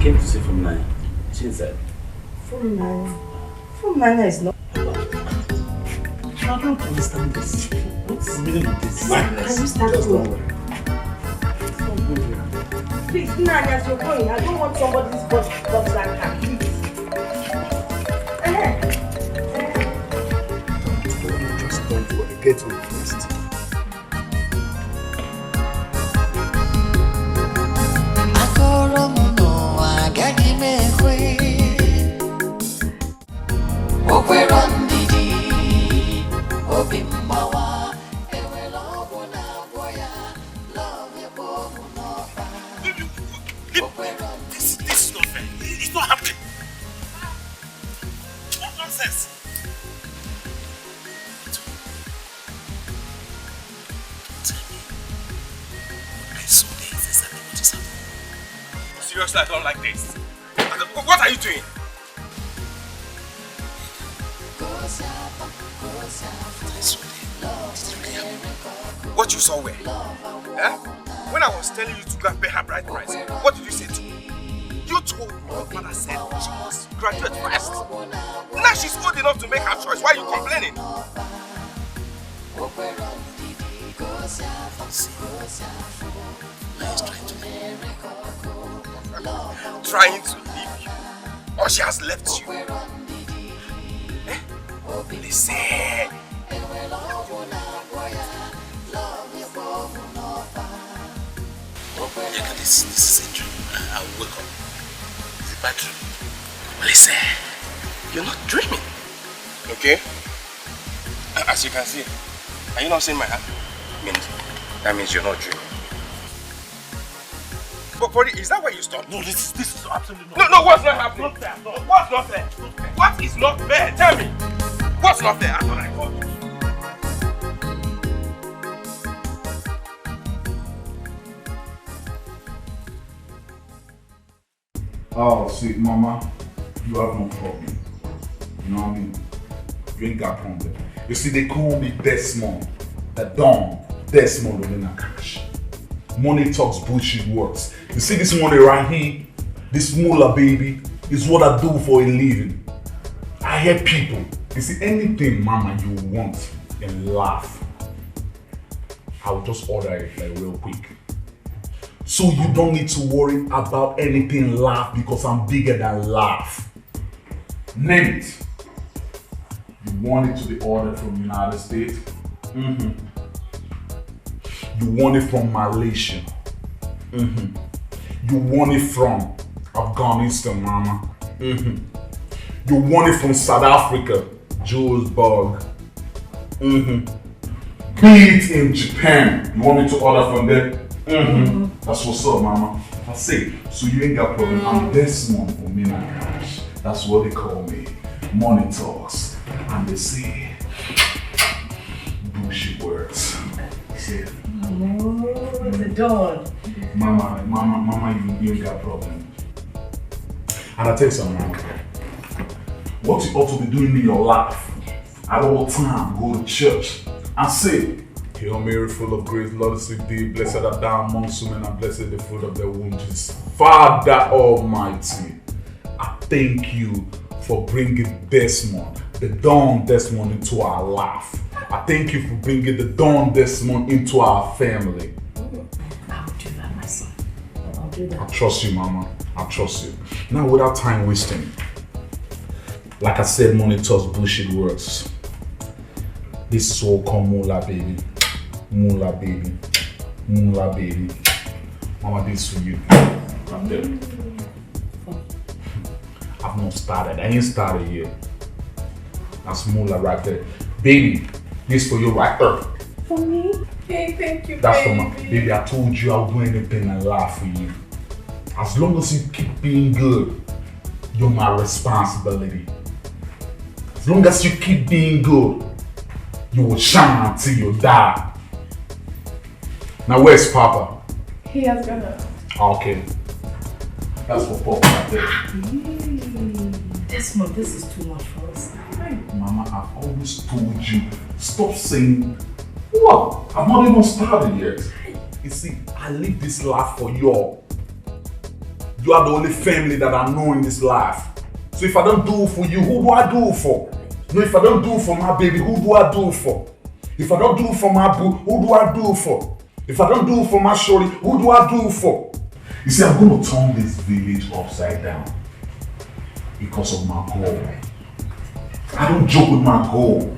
came to see from Naya. She said. From Naya? From Naya is not. I don't understand this. What's the meaning of this? Can you start going? Please, Nanya, you're going. I don't want somebody's boss like her. Please. Just don't worry. Get on first. This is not fair. It's not happening. What nonsense? Tell me. I saw the excess and what just happened. Seriously, I don't like this. What are you doing? What you saw where? Eh? When I was telling you to go and pay her bride price, what did you say to me? You told me your father said she must graduate first. Now she's old enough to make her choice. Why are you complaining? See, now he's trying to leave you. Trying to leave you? Or she has left you? Eh? Listen. Yeah, this is a dream. I'll wake up. It's a bad dream. Listen, you're not dreaming. Okay? As you can see, are you not seeing my hand? That means you're not dreaming. But Buddy, is that where you stop? No, this is absolutely not. No, what's not happening? Not fair. No. What's not fair? What is not fair? Tell me. What's not fair? I thought I called you. Oh, see, Mama, you have no problem. You know what I mean? You ain't got problem. You see, they call me Desmond. The Don. Desmond Olena Cash. Money talks, bullshit works. You see this money right here? This moolah, baby, is what I do for a living. I help people. You see, anything, Mama, you want and laugh, I'll just order it like real quick. So you don't need to worry about anything laugh because I'm bigger than laugh. Name it. You want it to be ordered from United States? You want it from Malaysia? You want it from Afghanistan, Mama? You want it from South Africa, Johannesburg? Be it in Japan. You want me to order from there? That's what's up, Mama. I say, so you ain't got problem. I'm Desmond Omina Cash. That's what they call me. Money talks. And they say bullshit words. Say, oh, the Don. Mama, you ain't got problem. And I tell you something, Mama. What you ought to be doing in your life at all time, go to church and say, Hail Mary, full of grace, Lord is with thee, blessed art thou amongst women, and blessed the fruit of thy womb, Jesus. Father Almighty, I thank you for bringing Desmond, the Don Desmond, into our life. I thank you for bringing the Don Desmond into our family. I'll do that, my son. I'll do that. I trust you, Mama. I trust you. Now, without time wasting, like I said, money talks, bullshit words. This is all called moolah, baby. Moolah, baby. Moolah, baby. Mama, this for you. Right there. I've not started. I ain't started yet. That's moolah right there. Baby, this for you right there. For me? Hey, thank you, That's baby. for my baby. I told you I'll do anything and laugh for you. As long as you keep being good, you're my responsibility. As long as you keep being good, you will shine until you die. Now where's Papa? He has gone out. Okay. That's for Papa right there. Desmond, this is too much for us. Mama, I've always told you, stop saying, what? I've not even started yet. You see, I live this life for y'all. You are the only family that I know in this life. So if I don't do it for you, who do I do it for? No, if I don't do it for my baby, who do I do it for? If I don't do it for my boo, who do I do it for? If I don't do it for my shorty, who do I do it for? You see, I'm going to turn this village upside down because of my goal. I don't joke with my goal.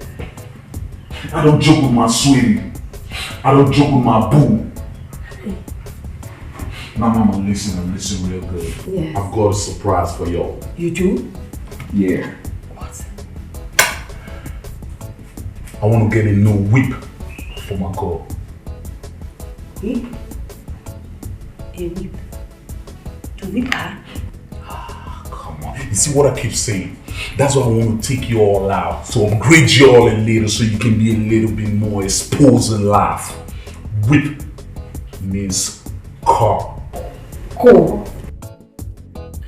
I don't joke with my sweetie. I don't joke with my boo. Now, mama, listen real good. Yes. I've got a surprise for y'all. You do? Yeah. What? I want to get a new whip for my girl. Whip? A whip? To whip her? Come on. You see what I keep saying? That's why I want to take you all out. To upgrade you all a little so you can be a little bit more exposed in life. Whip means car. Cool.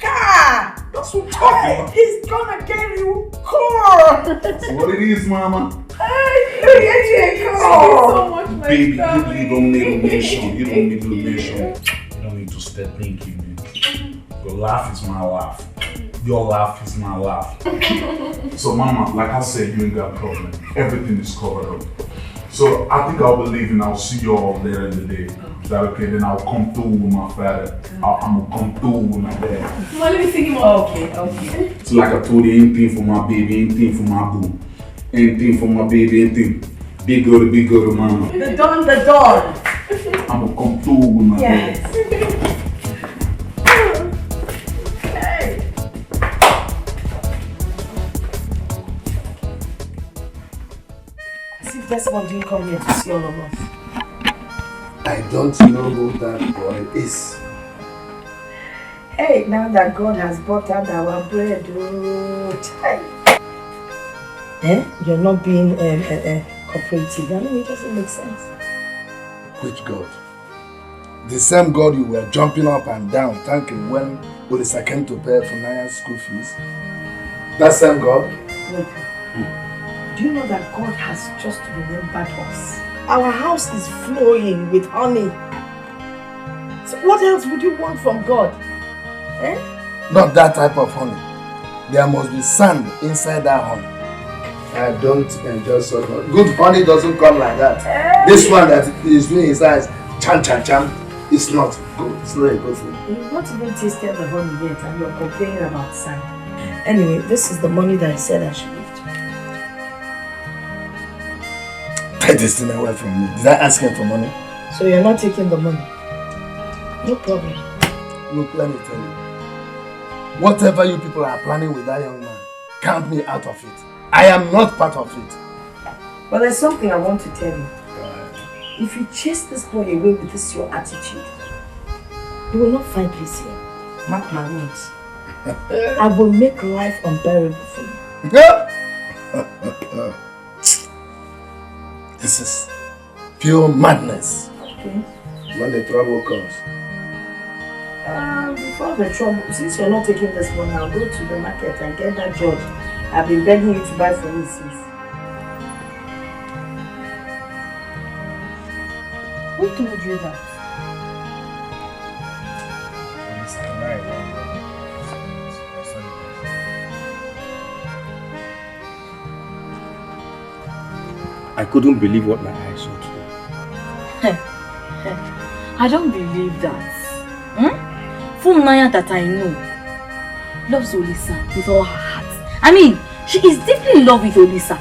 Car! That's what I'm talking. He's gonna get you car! That's what it is, mama. Hey, you get you a car! Thank you so much, my Baby, darling. you don't need a mission. You don't need a mission. You don't need to start thinking, man. Your life is my life. Your life is my life. So, mama, like I said, you ain't got a problem. Everything is covered up. So, I think I'll be leaving. I'll see you all later in the day. Is that okay? Then I'll come through with my father. I'm gonna come through with my dad. Well, let me sing him up. Okay. It's like I told you, anything for my baby, anything for my boo. Anything for my baby, anything. Big girl, mama. The dawn. I'm gonna come through with my Yes. dad. Hey. See, this one didn't come here to see all of us. I don't know who that boy is. Hey, now that God has buttered our bread, you're not being cooperative. I mean, it doesn't make sense. Which God? The same God you were jumping up and down thanking when Olisa came to pay for Naya's school fees? That same God? Wait. Do you know that God has just remembered us? Our house is flowing with honey. So what else would you want from God? Not that type of honey. There must be sand inside that honey. I don't enjoy so much. Good honey doesn't come like that. This one that is doing his eyes, chan, it's not good. It's not a good thing. You've not even tasted the honey yet and you're complaining about sand. Anyway, this is the money that I said I should lift. Take this thing away from me. Did I ask him for money? So you're not taking the money? No problem. Look, let me tell you. Whatever you people are planning with that young man, count me out of it. I am not part of it. But there's something I want to tell you. If you chase this boy away with this your attitude, you will not find peace here. Mark my words. I will make life unbearable for you. This is pure madness. Okay. When the trouble comes. Before the trouble, since you're not taking this one, I'll go to the market and get that judge I've been begging you to buy for me since. Who told you that? I couldn't believe what my eyes saw today. I don't believe that. From Naya that I know loves Olisa with all her heart. I mean, she is deeply in love with Olisa.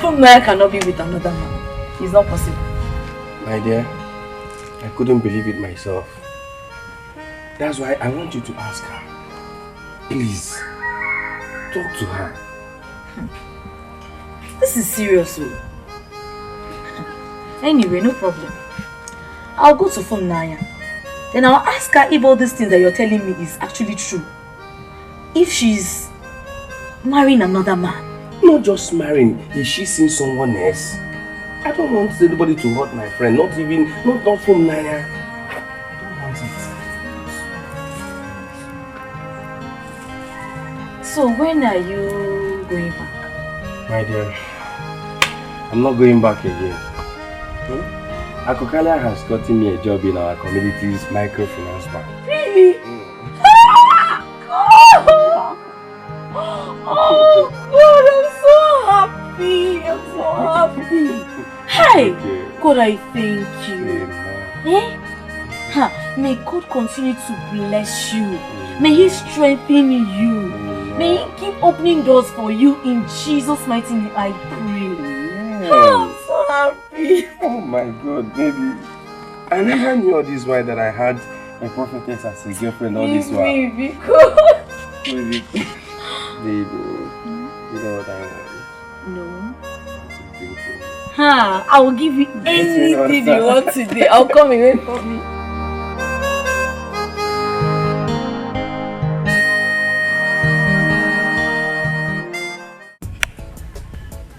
From Naya cannot be with another man. It's not possible. My dear, I couldn't believe it myself. That's why I want you to ask her. Please, talk to her. This is serious. Anyway, no problem. I'll go to phone Naya. Then I'll ask her if all these things that you're telling me is actually true. If she's marrying another man. Not just marrying, is she seeing someone else? I don't want anybody to hurt my friend, not from Naya. I don't want it. So when are you going back? My dear, I'm not going back again. Akokalia has gotten me a job in our community's microfinance bank. Really? Oh God, I'm so happy. I'm so happy. Hey, God, I thank you. Eh? Ha, may God continue to bless you. May He strengthen you. May He keep opening doors for you in Jesus' mighty name. I pray. I'm so happy. Oh my God, baby. I never knew all this while that I had a prophetess as a girlfriend all this while. Baby, God. Baby. Baby. You know what I want? No. To drink for me. Ha, I will give you anything you want today. I'll come away for me.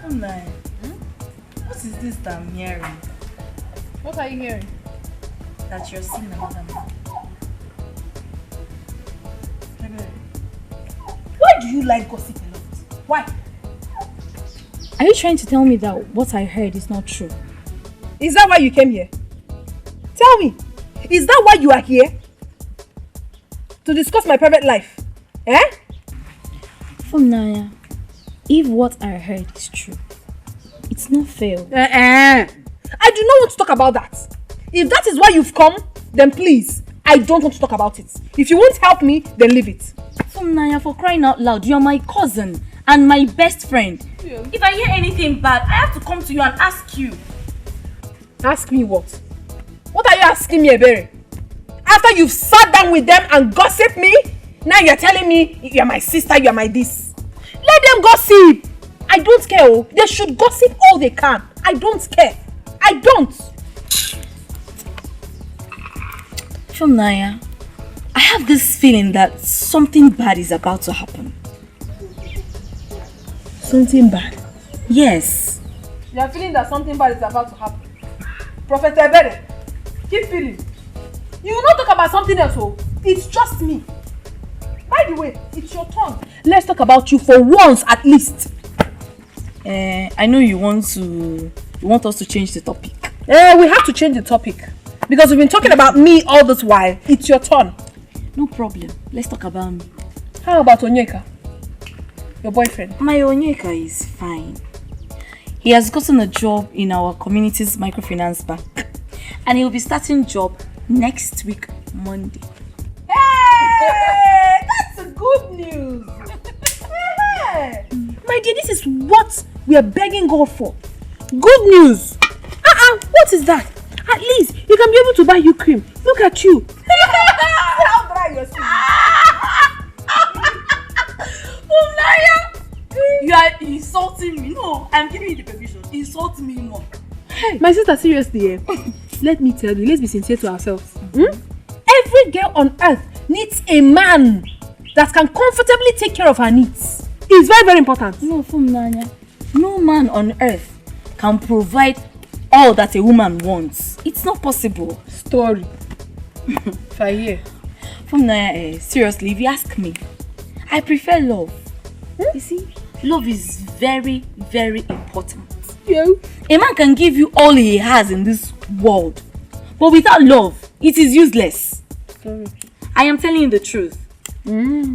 Oh my. What is this that I'm hearing? What are you hearing? That you're seeing another man. Why do you like gossip a lot? Why? Are you trying to tell me that what I heard is not true? Is that why you came here? Tell me, is that why you are here? To discuss my private life? Eh? Naya, if what I heard is true, it's not fair. I do not want to talk about that. If that is why you've come, then please, I don't want to talk about it. If you won't help me, then leave it. Naya, for crying out loud, you're my cousin and my best friend. Yeah. If I hear anything bad, I have to come to you and ask you. Ask me what? What are you asking me, Ebere? After you've sat down with them and gossiped me, now you're telling me you're my sister, you're my this. Let them gossip. I don't care. Oh. They should gossip all they can. I don't care. I don't. Naya, I have this feeling that something bad is about to happen. Something bad? Yes. You're feeling that something bad is about to happen. Prophet Ebere, keep feeling. You will not talk about something else, oh. It's just me. By the way, it's your turn. Let's talk about you for once at least. I know you want us to change the topic. We have to change the topic. Because we've been talking about me all this while. It's your turn. No problem. Let's talk about me. How about Onyeka? Your boyfriend? My Onyeka is fine. He has gotten a job in our community's microfinance bank. And he will be starting job next week, Monday. Hey! That's a good news! My dear, this is what we are begging God for. Good news! What is that? At least you can be able to buy you cream. Look at you. How dry your skin. You are insulting me. No, I'm giving you the permission. Insult me more. Hey, my sister, seriously, let me tell you, let's be sincere to ourselves. Every girl on earth needs a man that can comfortably take care of her needs. It's very, very important. No, Naya. No man on earth can provide all that a woman wants. It's not possible. Story. If I hear. Naya, seriously, if you ask me, I prefer love. You see, love is very, very important. Yeah. A man can give you all he has in this world, but without love, it is useless. Sorry. I am telling you the truth.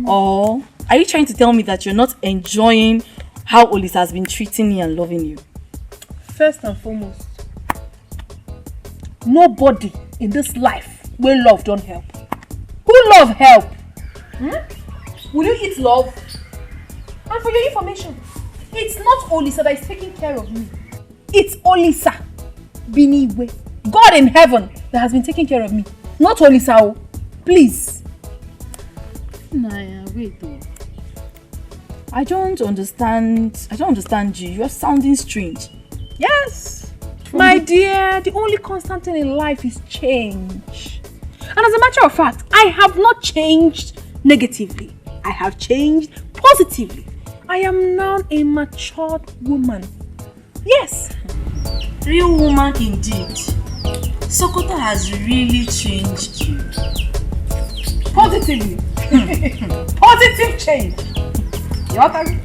Or are you trying to tell me that you're not enjoying how Olis has been treating me and loving you? First and foremost, nobody in this life will love don't help. Who love help? Will you eat love? And for your information, it's not Olisa that is taking care of me. It's Olisa Biniwe, God in heaven, that has been taking care of me. Not Olisa. Please. Naya, wait though. I don't understand you. You're sounding strange. Yes. My dear, the only constant thing in life is change. And as a matter of fact, I have not changed negatively. I have changed positively. I am now a matured woman. Yes. Real woman indeed. Sokoto has really changed you. Positively. Positive change. You want to?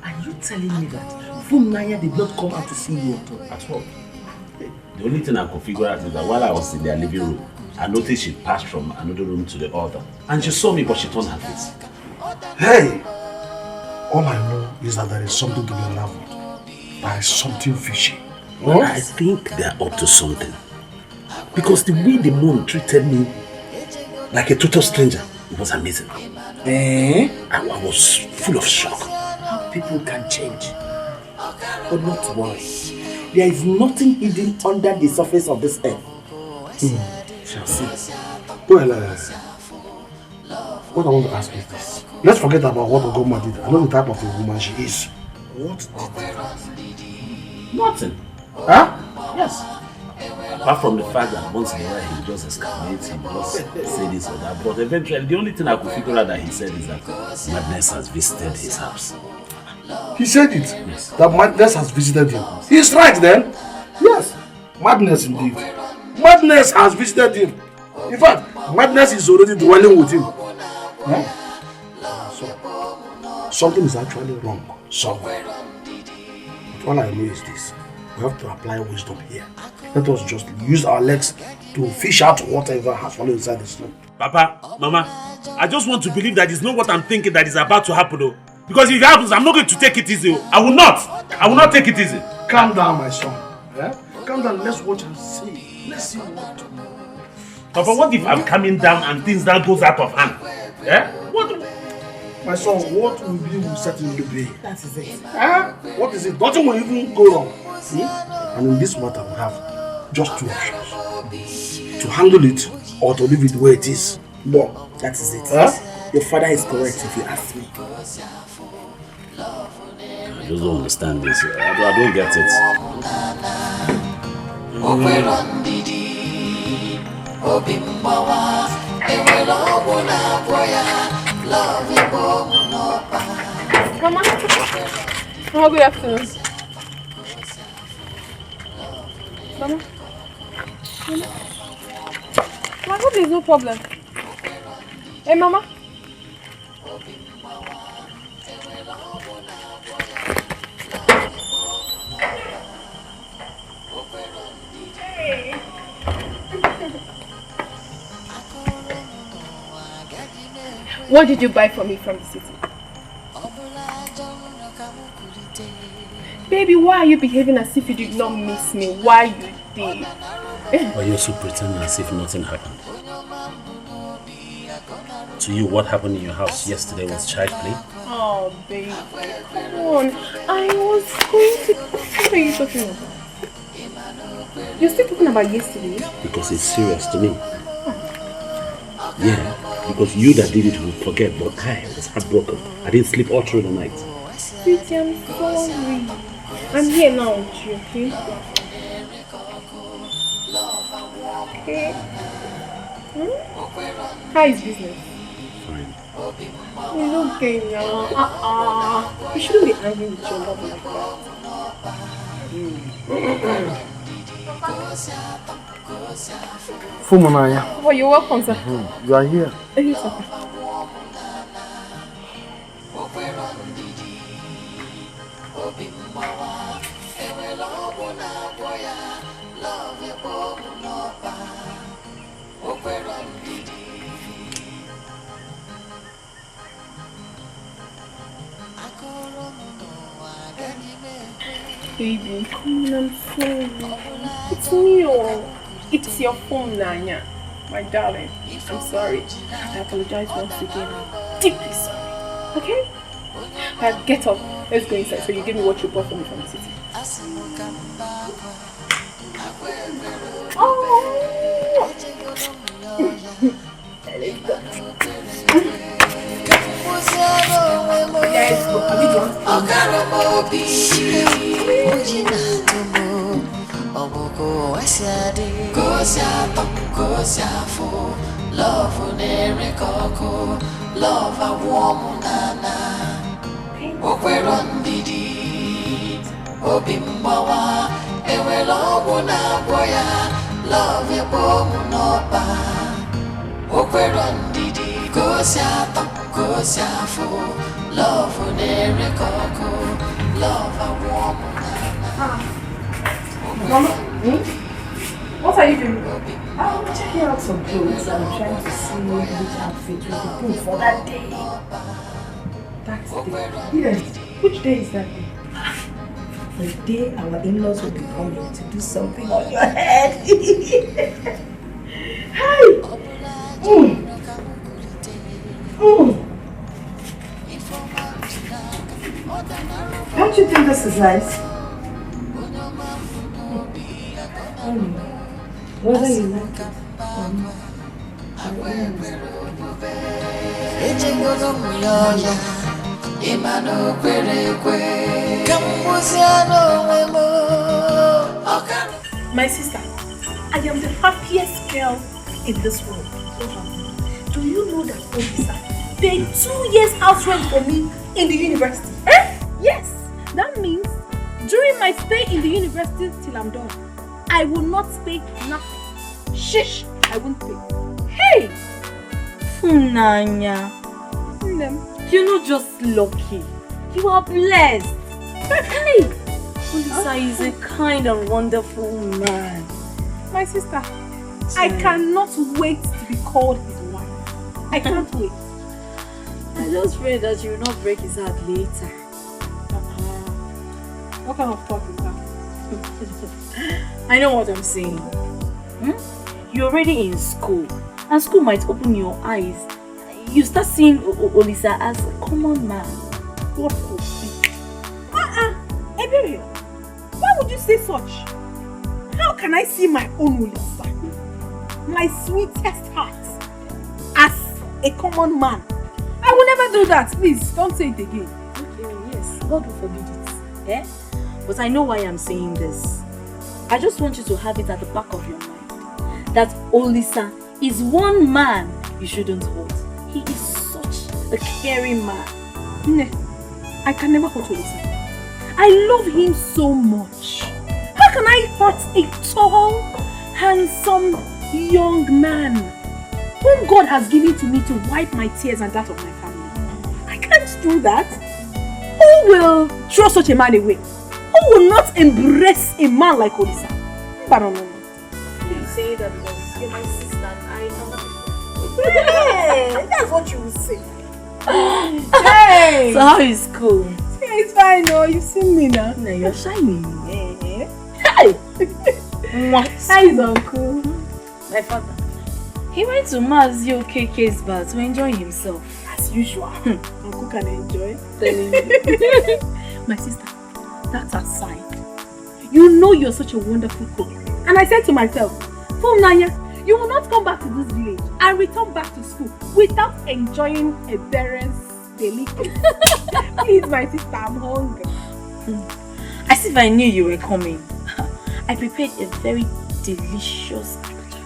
Are you telling me that Naya did not come out to see you at all? The only thing I could figure out is that while I was in their living room, I noticed she passed from another room to the other. And she saw me, but she turned her face. Hey! All I know is that there is something to be unraveled. There is something fishy. Well, I think they're up to something. Because the way the mom treated me like a total stranger, it was amazing. I was full of shock. How people can change. But not to worry. There is nothing hidden under the surface of this earth. Shall see. Well, what I want to ask is this. Let's forget about what Ogoma did. I know the type of a woman she is. What did they? Nothing. Huh? Yes. Apart from the fact that once in a while he just exclamates, he just say this or that. But eventually, the only thing I could figure out that he said is that madness has visited his house. He said it? Yes. That madness has visited him. He's right then. Yes. Madness indeed. Madness has visited him. In fact, madness is already dwelling with him. Huh? So, something is actually wrong somewhere. But all I know is this. We have to apply wisdom here. Let us just use our legs to fish out whatever has fallen inside the snow. Papa, Mama, I just want to believe that it's not what I'm thinking that is about to happen though. Because if it happens, I'm not going to take it easy. I will not take it easy. Calm down, my son. Yeah? Calm down, let's watch and see. Let's see what to do. Papa, what if I'm coming down and things now goes out of hand? Yeah? What? My son, what will be will certainly be. That is it. Huh? What is it? Nothing will even go wrong. And in this matter, we have just two options. To handle it or to leave it where it is. But that is it. Huh? Your father is correct if you ask me. I just don't understand this. I don't get it. Mama, oh, good afternoon. Mama, I hope there's no problem. Hey, Mama. What did you buy for me from the city? Baby, why are you behaving as if you did not miss me? Why you did? But you're also pretending as if nothing happened. To you, what happened in your house yesterday was child play? Oh, baby, come on. I was going to... What are you talking about? You're still talking about yesterday? Because it's serious to me. Yeah, because you that did it will forget, but I was heartbroken. I didn't sleep all through the night. Sweetie, I'm sorry. I'm here now with you, okay? Okay. How is business? Fine. It's okay now. You shouldn't be angry with your love like that. Fumunaya. Oh, you're welcome, sir. You are here. Yes, sir. Baby, come on, I'm sorry. It's me. It's your phone, Nanya. My darling, I'm sorry. I apologize once again. I'm deeply sorry. Okay? Get up. Let's go inside so you give me what you bought for me from the city. Oh! Let's go. Yes, but have you What are you doing? I'm checking out some clothes and I'm trying to see which outfit will be good for that day. That's the day. Yes. Which day is that day? The day our in-laws will be coming to do something on your head. Hi! Don't you think this is nice? Whether you like it My sister, I am the happiest girl in this world. Do you know that Odisa paid 2 years house rent for me in the university? Yes, that means during my stay in the university till I'm done, I will not pay nothing. Shish, I won't pay. Hey! Nanya, you're not just lucky. You are blessed. Hey! Odisa is a kind and wonderful man. My sister, I cannot wait to be called his wife. I can't wait. I just pray that you will not break his heart later. What kind of talk is that? I know what I'm saying. You're already in school, and school might open your eyes. You start seeing Olisa as a common man. What could be? Ebere, why would you say such? How can I see my own Olisa, my sweetest heart, as a common man? I will never do that. Please, don't say it again. Okay, yes, God will forbid it. But I know why I'm saying this. I just want you to have it at the back of your mind that Olisa is one man you shouldn't hurt. He is such a caring man. I can never hurt Olisa. I love him so much. How can I hurt a tall, handsome, young man whom God has given to me to wipe my tears and that of my family? I can't do that. Who will throw such a man away? Who will not embrace a man like Olisa? No. You say that because you're my sister and I am. Hey, that's what you will say. Hey! So how is school? It's fine, no. You've seen me now. No, you're shining. Hey! What? How is uncle? My father. He went to Mazio KK's bar to enjoy himself. As usual. Uncle can enjoy. My sister, that's aside. You know you're such a wonderful cook. And I said to myself, Nanya, you will not come back to this village and return back to school without enjoying a Beres delicacy. Please, my sister, I'm hungry. As if I knew you were coming. I prepared a very delicious abacha.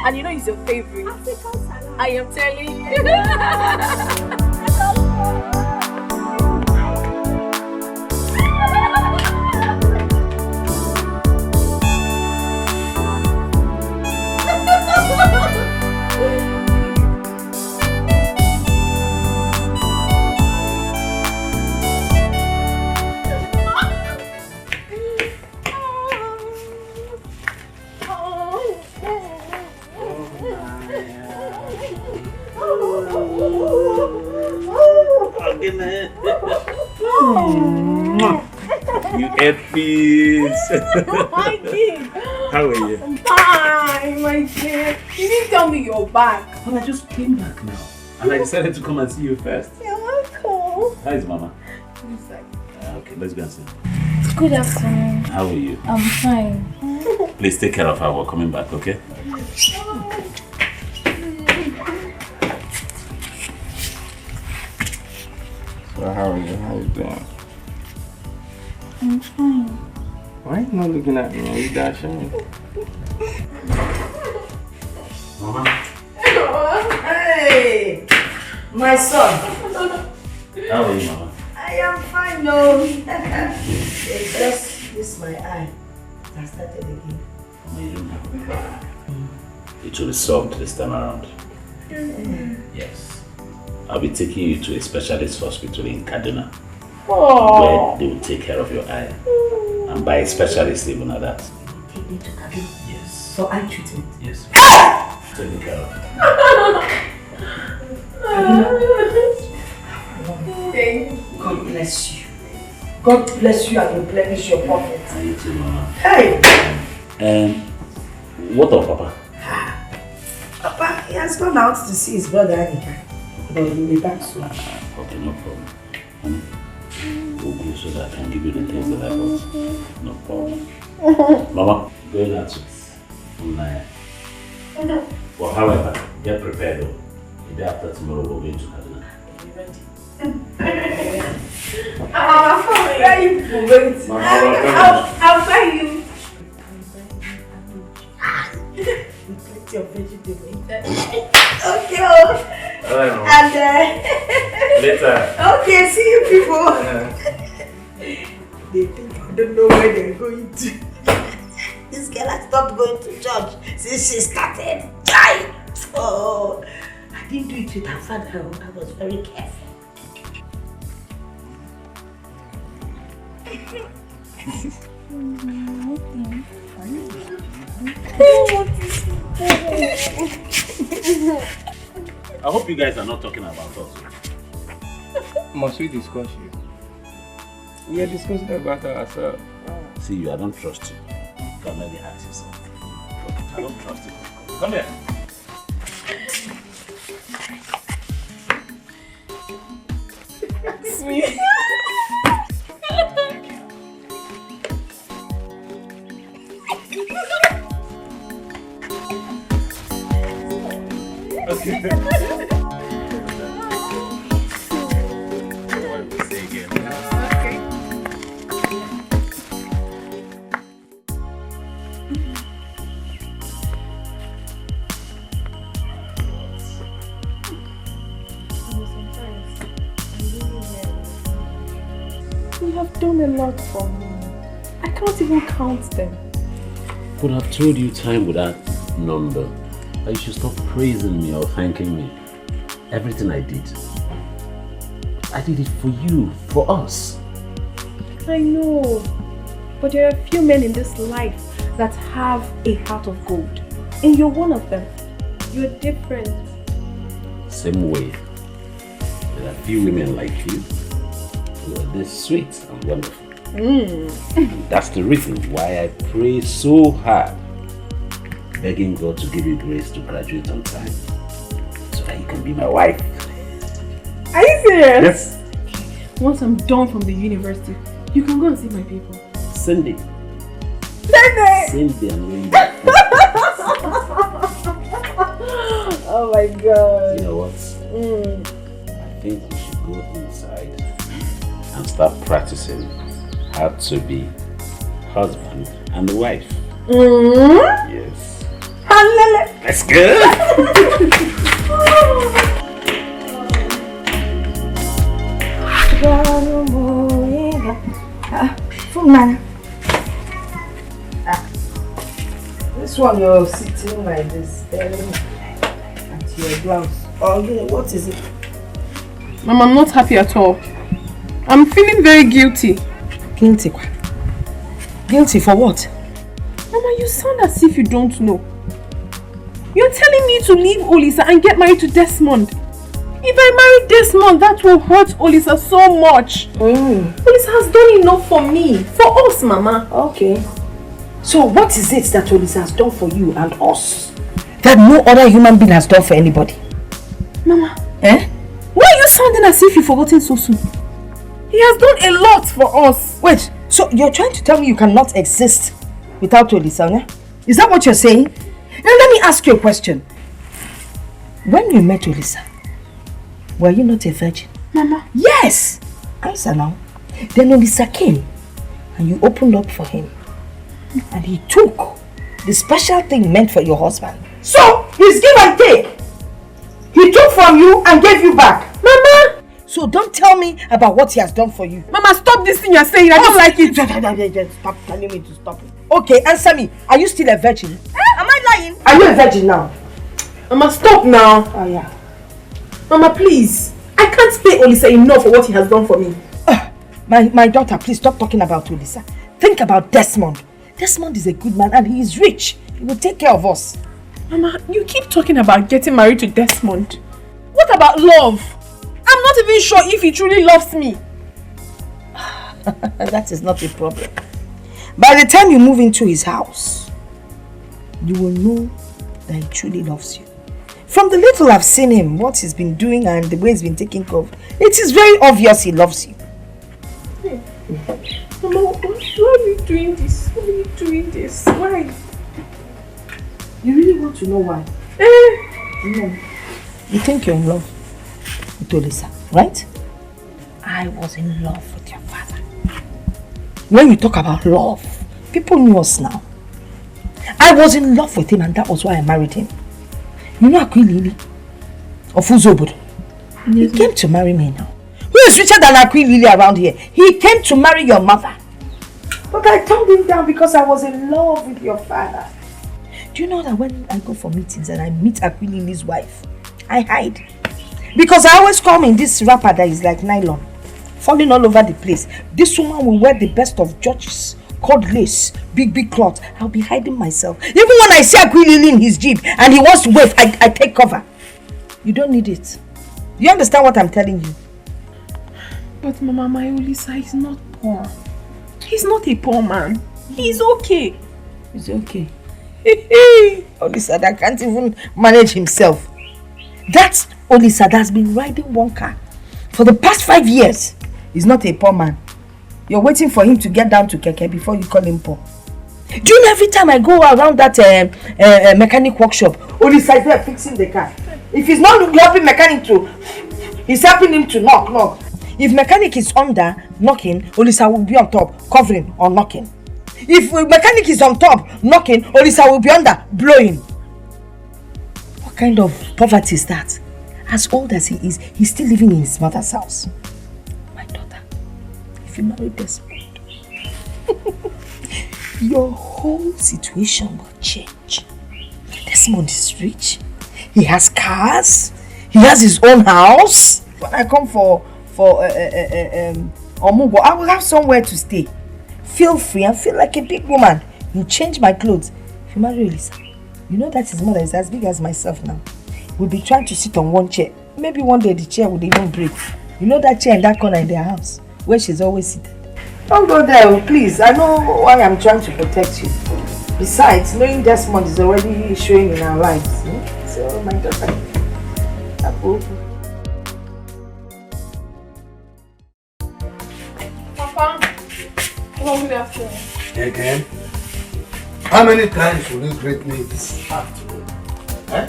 And you know it's your favorite. I am telling you. You ate peas. I did. How are you? I'm fine, my dear. You didn't tell me you're back. Well, I just came back now. And I decided to come and see you first. You're welcome. How is Mama? Inside. Okay, let's go and see. Good afternoon. How are you? I'm fine. Please take care of her. We're coming back, okay? So how are you? How you doing? I'm fine. Why are you not looking at me? Are you dashing? Mama? Hey! My son. How are you, Mama? I am fine, no. It's just this my eye. I started again. Mama, you don't have it will be solved this time around. Yes. I'll be taking you to a specialist hospital in Kaduna. Where they will take care of your eye. And by a specialist even at that. Take me to Kaduna? Yes. So eye treatment? Yes. Take care of God bless you. God bless you and replenish your pocket. Thank you, Mama. Hey! What of Papa? Papa, he has gone out to see his brother Anika. But he'll be back soon. Okay, no problem. We'll go so that I can give you the things that I bought. No problem. Mama, going out tonight. Well, however, get prepared though. The day after tomorrow, we're going to Kaduna. I'll buy you. Plenty of vegetables. Okay. And later. Okay, see you people. They think I don't know where they're going to. This girl has stopped going to church since she started. Oh, I didn't do it with her father. I was very careful. I hope you guys are not talking about us. Must we discuss you? We are discussing about ourselves. See you, I don't trust you. You can maybe ask yourself. I don't trust you. Come here. Sweet. You have done a lot for me. I can't even count them. Could have told you time without number. That you should stop praising me or thanking me. Everything I did it for you, for us. I know, but there are a few men in this life that have a heart of gold. And you're one of them. You're different. Same way, there are few women like you who are this sweet and wonderful. And that's the reason why I pray so hard, begging God to give you grace to graduate on time, so that you can be my wife. Are you serious? Yes. Once I'm done from the university, you can go and see my people. Cindy. Cindy and Linda. Oh my God. You know what? I think we should go inside and start practicing how to be husband and wife. Yes. Let's go. This one you're sitting like this, staring at your blouse. Oh, what is it? Mom, I'm not happy at all. I'm feeling very guilty. Guilty? Guilty for what? Mama, you sound as if you don't know. You're telling me to leave Olisa and get married to Desmond. If I marry Desmond, that will hurt Olisa so much. Olisa has done enough for me. For us, Mama. Okay. So what is it that Olisa has done for you and us that no other human being has done for anybody? Mama. Eh? Why are you sounding as if you've forgotten so soon? He has done a lot for us. Wait, so you're trying to tell me you cannot exist without Olisa, eh? Is that what you're saying? Now let me ask you a question. When you met Olisa, were you not a virgin? Mama. Yes! Answer now. Then Olisa came and you opened up for him. And he took the special thing meant for your husband. So, it's give and take. He took from you and gave you back. Mama! So don't tell me about what he has done for you. Mama, stop this thing you're saying. I don't like it. Stop telling me to stop it. Okay, answer me. Are you still a virgin? Am I lying? Are you a virgin now? Mama, stop now. Oh yeah. Mama, please. I can't pay Olisa enough for what he has done for me. My daughter, please stop talking about Olisa. Think about Desmond. Desmond is a good man and he is rich. He will take care of us. Mama, you keep talking about getting married to Desmond. What about love? I'm not even sure if he truly loves me. That is not a problem. By the time you move into his house, you will know that he truly loves you. From the little I've seen him, what he's been doing and the way he's been taking care of, it is very obvious he loves you. Mama, why are you doing this? Why are you doing this? Why? You really want to know why? No. You think you're in love with Olisa, right? I was in love with your father. When you talk about love, people knew us now. I was in love with him and that was why I married him. You know Akwilili of Uzobodo? He came to marry me now. Who is richer than Akwilili around here? He came to marry your mother. But I turned him down because I was in love with your father. Do you know that when I go for meetings and I meet Akwilili's wife, I hide? Because I always come in this wrapper that is like nylon, falling all over the place. This woman will wear the best of Georges, cord lace, big cloth. I'll be hiding myself. Even when I see Akwilili in his jeep and he wants to wave, I take cover. You don't need it. You understand what I'm telling you? But Mama, my Olisa is not poor. He's not a poor man. He's okay. He's okay. Olisa that can't even manage himself. That's Olisa that's been riding one car for the past 5 years. He's not a poor man. You're waiting for him to get down to Keke before you call him poor. Do you know every time I go around that mechanic workshop, Olisa is there fixing the car. If he's not helping mechanic to, he's helping him to knock. If mechanic is under knocking, Olisa will be on top covering or knocking. If mechanic is on top knocking, Olisa will be under blowing. What kind of poverty is that? As old as he is, he's still living in his mother's house. My daughter, if you marry Desmond, your whole situation will change. Desmond is rich. He has cars. He has his own house. When I come for Omugo, I will have somewhere to stay. Feel free and feel like a big woman. You change my clothes. If you marry Olisa, you know that his mother is as big as myself now. We'll be trying to sit on one chair. Maybe one day the chair would even break. You know that chair in that corner in their house where she's always seated. Don't go there, please. I know why I'm trying to protect you. Besides, knowing Desmond is already showing in our lives. So, my daughter, Papa, good afternoon. Again? How many times will you greet me this afternoon? Eh?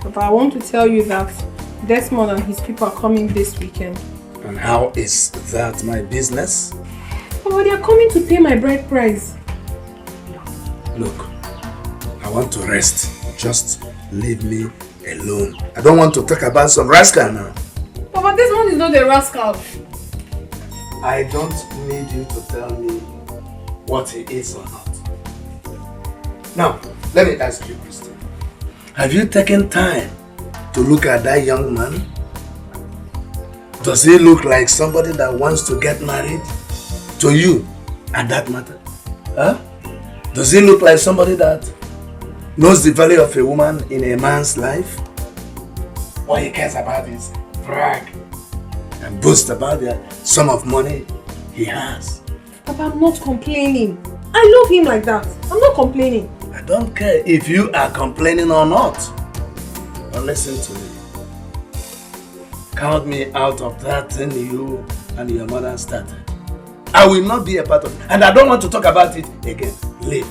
Papa, I want to tell you that Desmond and his people are coming this weekend. And how is that my business? Papa, they are coming to pay my bride price. Look, I want to rest. Just leave me alone. I don't want to talk about some rascal now. Papa, Desmond is not a rascal. I don't need you to tell me what he is or not. Now, let me ask you a question. Have you taken time to look at that young man? Does he look like somebody that wants to get married to you at that matter? Huh? Does he look like somebody that knows the value of a woman in a man's life? What he cares about is brag and boast about the sum of money he has. Papa, I'm not complaining. I love him like that. I'm not complaining. I don't care if you are complaining or not. But listen to me. Count me out of that thing you and your mother started. I will not be a part of it. And I don't want to talk about it again. Leave.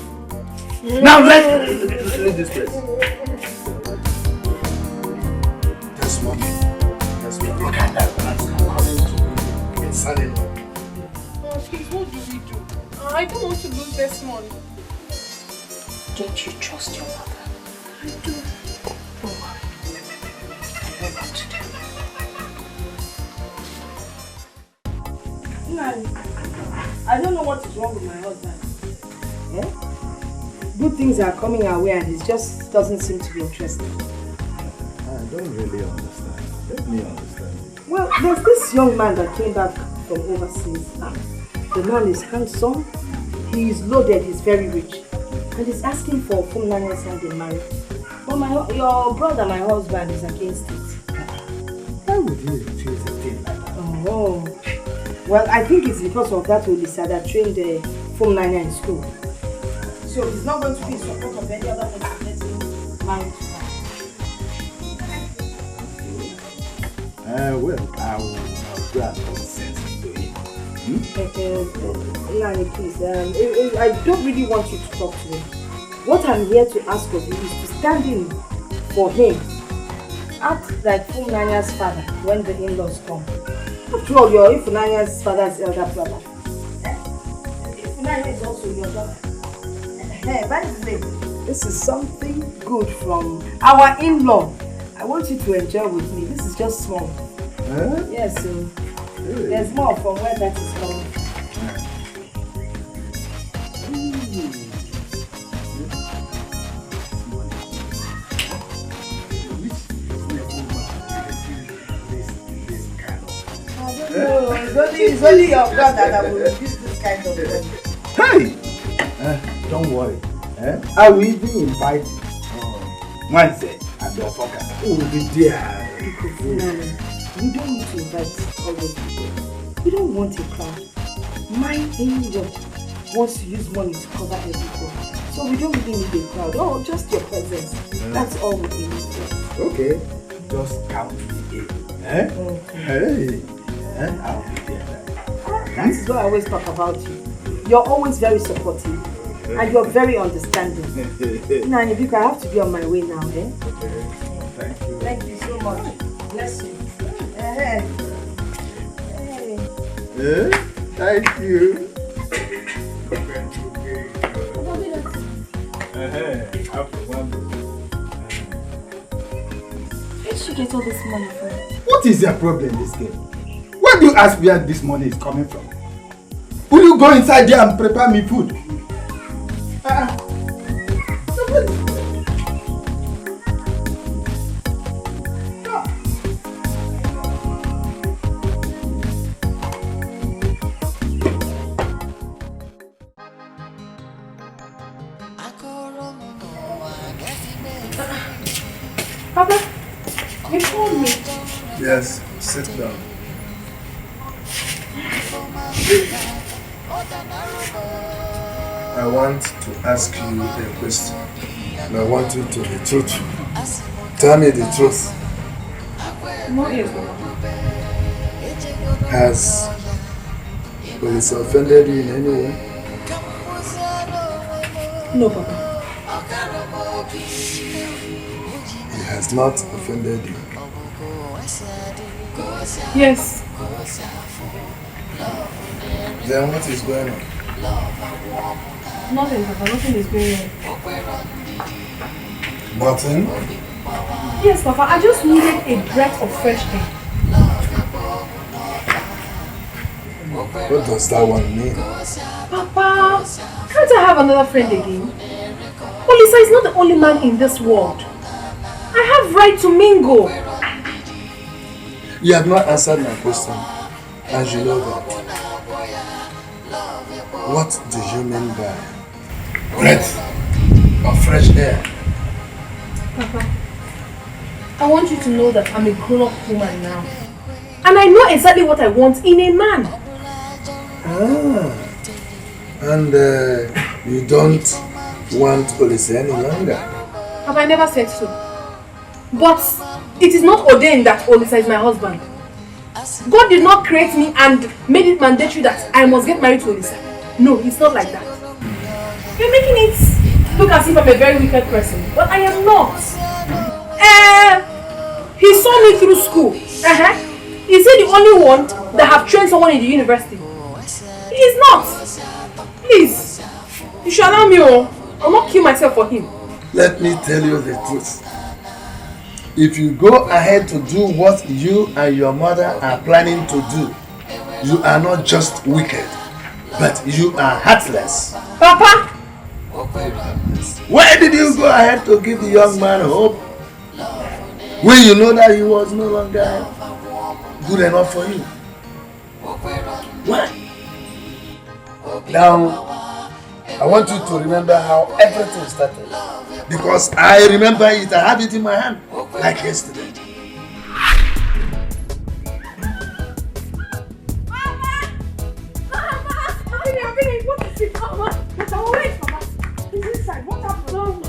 Now let's leave this place. Just one. Look at that rascal coming to me in son-in-law. Oh, please, what do we do? I don't want to lose Desmond. Don't you trust your mother? I do. Don't worry. I know what to do. I don't know what is wrong with my husband. Yeah? Good things are coming our way and he just doesn't seem to be interested. I don't really understand. Let me understand. Well, there's this young man that came back from overseas. The man is handsome, he is loaded, he's very rich. And he's asking for full nanyas and they marry. But your brother, my husband, is against it. Why would he refuse a thing like that? Oh. Well, I think it's because of that Olisa that trained the full nanya in school. So he's not going to be in support of any other person getting married to her. Well, I'll go and consent to him. Nani, please, I don't really want you to talk to him. What I'm here to ask of you is to stand in for him. Act like Funanya's father when the in-laws come. After all, you're Funanya's father's elder brother. Funanya is also your daughter. This is something good from our in-law. I want you to enjoy with me. This is just small. Huh? Yes, so there's more from where that is coming. It's only your brother that will use this kind of thing. Hey! Don't worry. I will even invite Wednesday and the Ofoka. Who will be there? We don't need to invite all those people. We don't want a crowd. My in-law wants to use money to cover everything. So we don't really need a crowd. Oh, just your presence. That's all we need. Okay. Just count me in. Hey! I'll be there. That is what I always talk about you. You're always very supportive. And you're very understanding. Nani, because I have to be on my way now, eh? Thank you. Thank you so much. Bless you. Hey. Thank you. Where did you get all this money from? What is your problem in this game? Why do you ask where this money is coming from? Will you go inside there and prepare me food? Papa, you called me. Yes, sit down. I want to ask you a question. And I want you to be truthful. Tell me the truth. What is it? Has police offended you in any way? No, Papa. He has not offended you. Yes. Then what is going on? Nothing, Papa. Nothing is going on. Nothing? Yes, Papa. I just needed a breath of fresh air. What does that one mean? Papa, can't I have another friend again? Olisa is not the only man in this world. I have right to mingle. You have not answered my question, and you know that. What do you mean by breath of fresh air? Papa, I want you to know that I'm a grown-up woman now. And I know exactly what I want in a man. And you don't want Olisa any longer? Have I never said so? But it is not ordained that Olisa is my husband. God did not create me and made it mandatory that I must get married to Olisa. No, it's not like that. You're making it look as if I'm a very wicked person, but I am not. He saw me through school. Is he the only one that have trained someone in the university? He is not. Please, you should allow me. I'll not kill myself for him. Let me tell you the truth. If you go ahead to do what you and your mother are planning to do, you are not just wicked, but you are heartless. Papa! Why did you go ahead to give the young man hope when you know that he was no longer good enough for you? Why? Now, I want you to remember how everything started. Because I remember it, I had it in my hand, like yesterday. What is it, Mama? Wait, Mama. It's inside. What happened? Mama.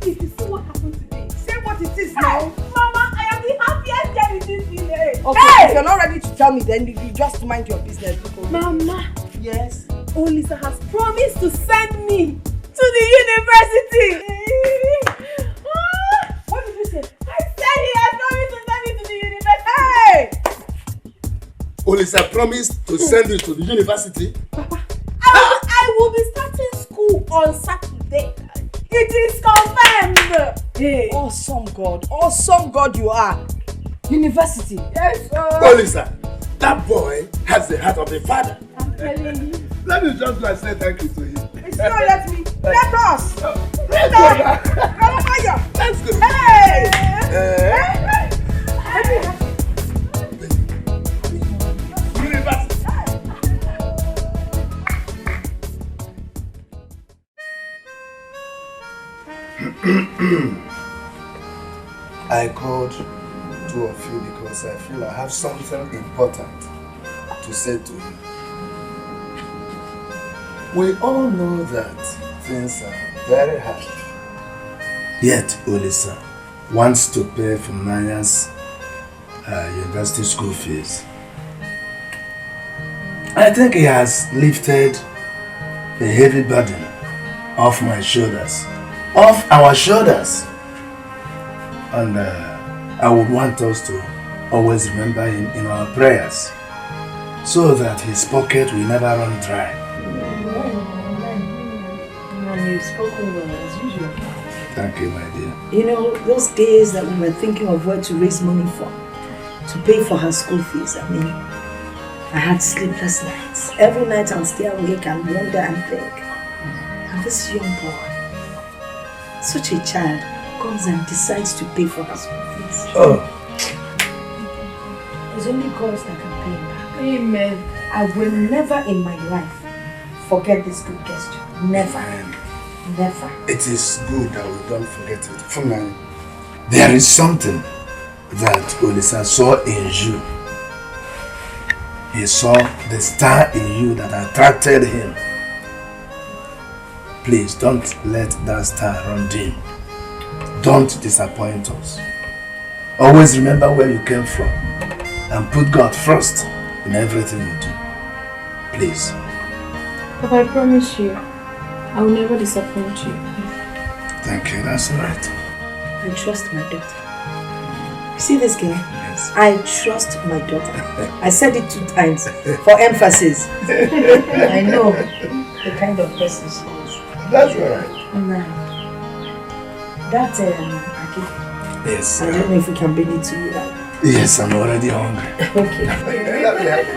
If you see what happened today, say what it is now. Mama, I am the happiest girl in this village. Okay, if you're not ready to tell me, then you just mind your business. Mama. Yes? Olisa has promised to send me to the university. What did you say? I said he has promised to send me to the university. Hey! Olisa promised to send you to the university? Papa, I will be starting school on Saturday. It is confirmed. Hey. Awesome God you are. University. Yes, sir. Olisa, that boy has the heart of a father. I'm telling you. Let me just go and say thank you to him. It's not let me. Let us. Let's go. Let's go. Hey. I called two of you because I feel I have something important to say to you. We all know that things are very hard. Yet Olisa wants to pay for Nanya's university school fees. I think he has lifted the heavy burden off my shoulders, off our shoulders. And I would want us to always remember him in our prayers so that his pocket will never run dry. You've spoken well as usual. Thank you, my dear. You know, those days that we were thinking of where to raise money for, to pay for her school fees, I had sleepless nights. Every night I'll stay awake and wonder and think. And this young boy, such a child, comes and decides to pay for her school fees. Oh. It's only God that can pay him back. Amen. I will never in my life forget this good gesture. Never. Never. It is good that we don't forget it. Funai, there is something that Olisa saw in you. He saw the star in you that attracted him. Please don't let that star run dim. Don't disappoint us. Always remember where you came from and put God first in everything you do. Please. Papa, I promise you, I will never disappoint you. Thank you, that's right. I trust my daughter. You see this girl? Yes. I trust my daughter. I said it 2 times for emphasis. I know the kind of person she is. That's right. Now, that Aki. Yes. I don't know if we can bring it to you now. Yes, I'm already hungry. Okay. Let me have it.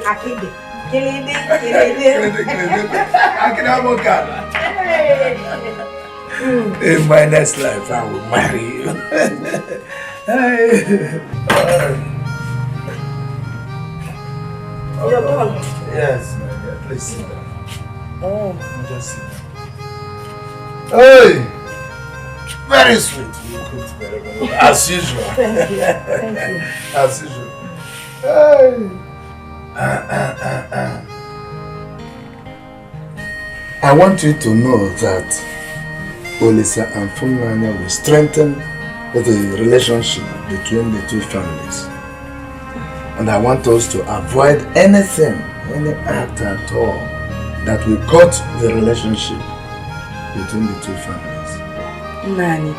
Aki. In my next life, I will marry you. You're gone. Yes, my dear. Please sit down. Oh. Just sit down. Hey! Very sweet. You cooked very well. As usual. Thank you. Thank you. As usual. Hey! I want you to know that Olisa and Funanya will strengthen the relationship between the two families. And I want us to avoid anything, any act at all that will cut the relationship between the two families. Nani,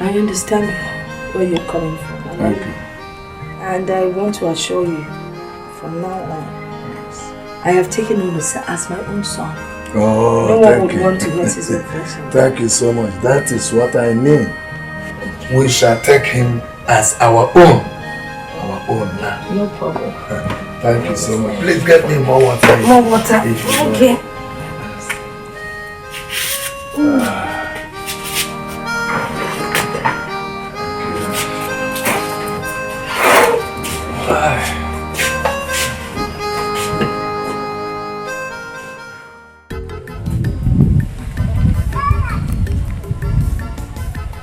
I understand where you're coming from. Thank you. And I want to assure you, from now on, I have taken Olisa as my own son. Oh, no one would want to hurt his own flesh. Thank you so much. That is what I mean. We shall take him as our own. Our own now. No problem. Thank you so much. Please get me more water. More water. Okay.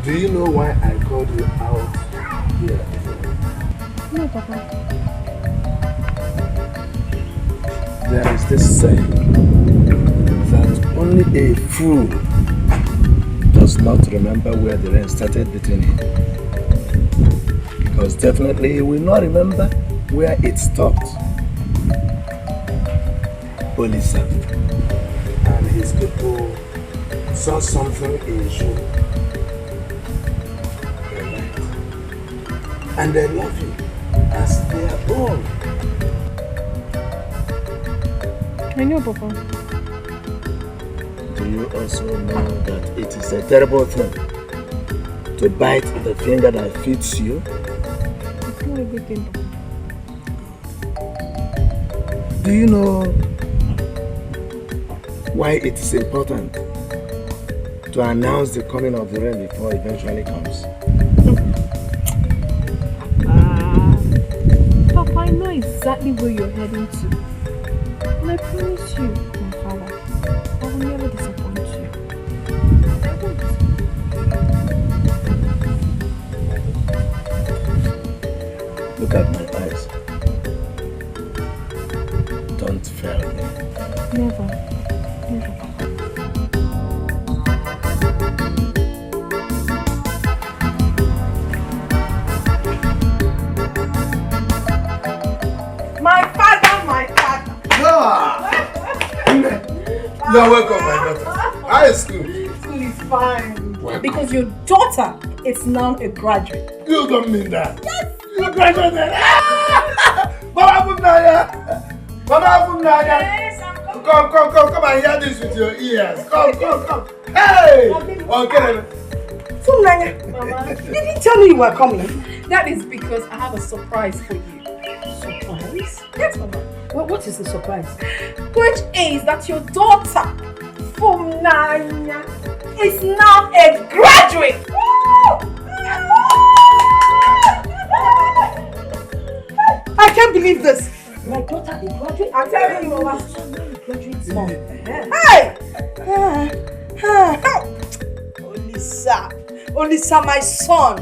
Do you know why I called you out here? No, Papa. There is this saying that only a fool does not remember where the rain started beating him. Because definitely he will not remember where it stopped. Olisa and his people saw something in you. And they love you as their own. I know, Papa. Do you also know that it is a terrible thing to bite the finger that feeds you? It's not a good thing, Papa. Do you know why it is important to announce the coming of the rain before it eventually comes? Papa, I know exactly where you're heading to. And I promise you, my father, I will never disappoint you. I won't. Look at my eyes. Don't fail me. Never. Never, Papa. My father, my father. You're welcome, my daughter. How is school? School is fine. Welcome. Because your daughter is now a graduate. You don't mean that. Yes. You graduated. Mama Funaya. Mama Funaya. Yes, I'm coming. Come and hear this with your ears. Come. Hey! Okay. Funaya, Mama, you didn't tell me you were coming. that is because I have a surprise for you. Surprise? Yes, Mama. What is the surprise? Which is that your daughter, Funaya, is now a graduate. I can't believe this. My daughter a graduate? I'm telling you, Mama. Graduate mom. Hey! Olisa, my son.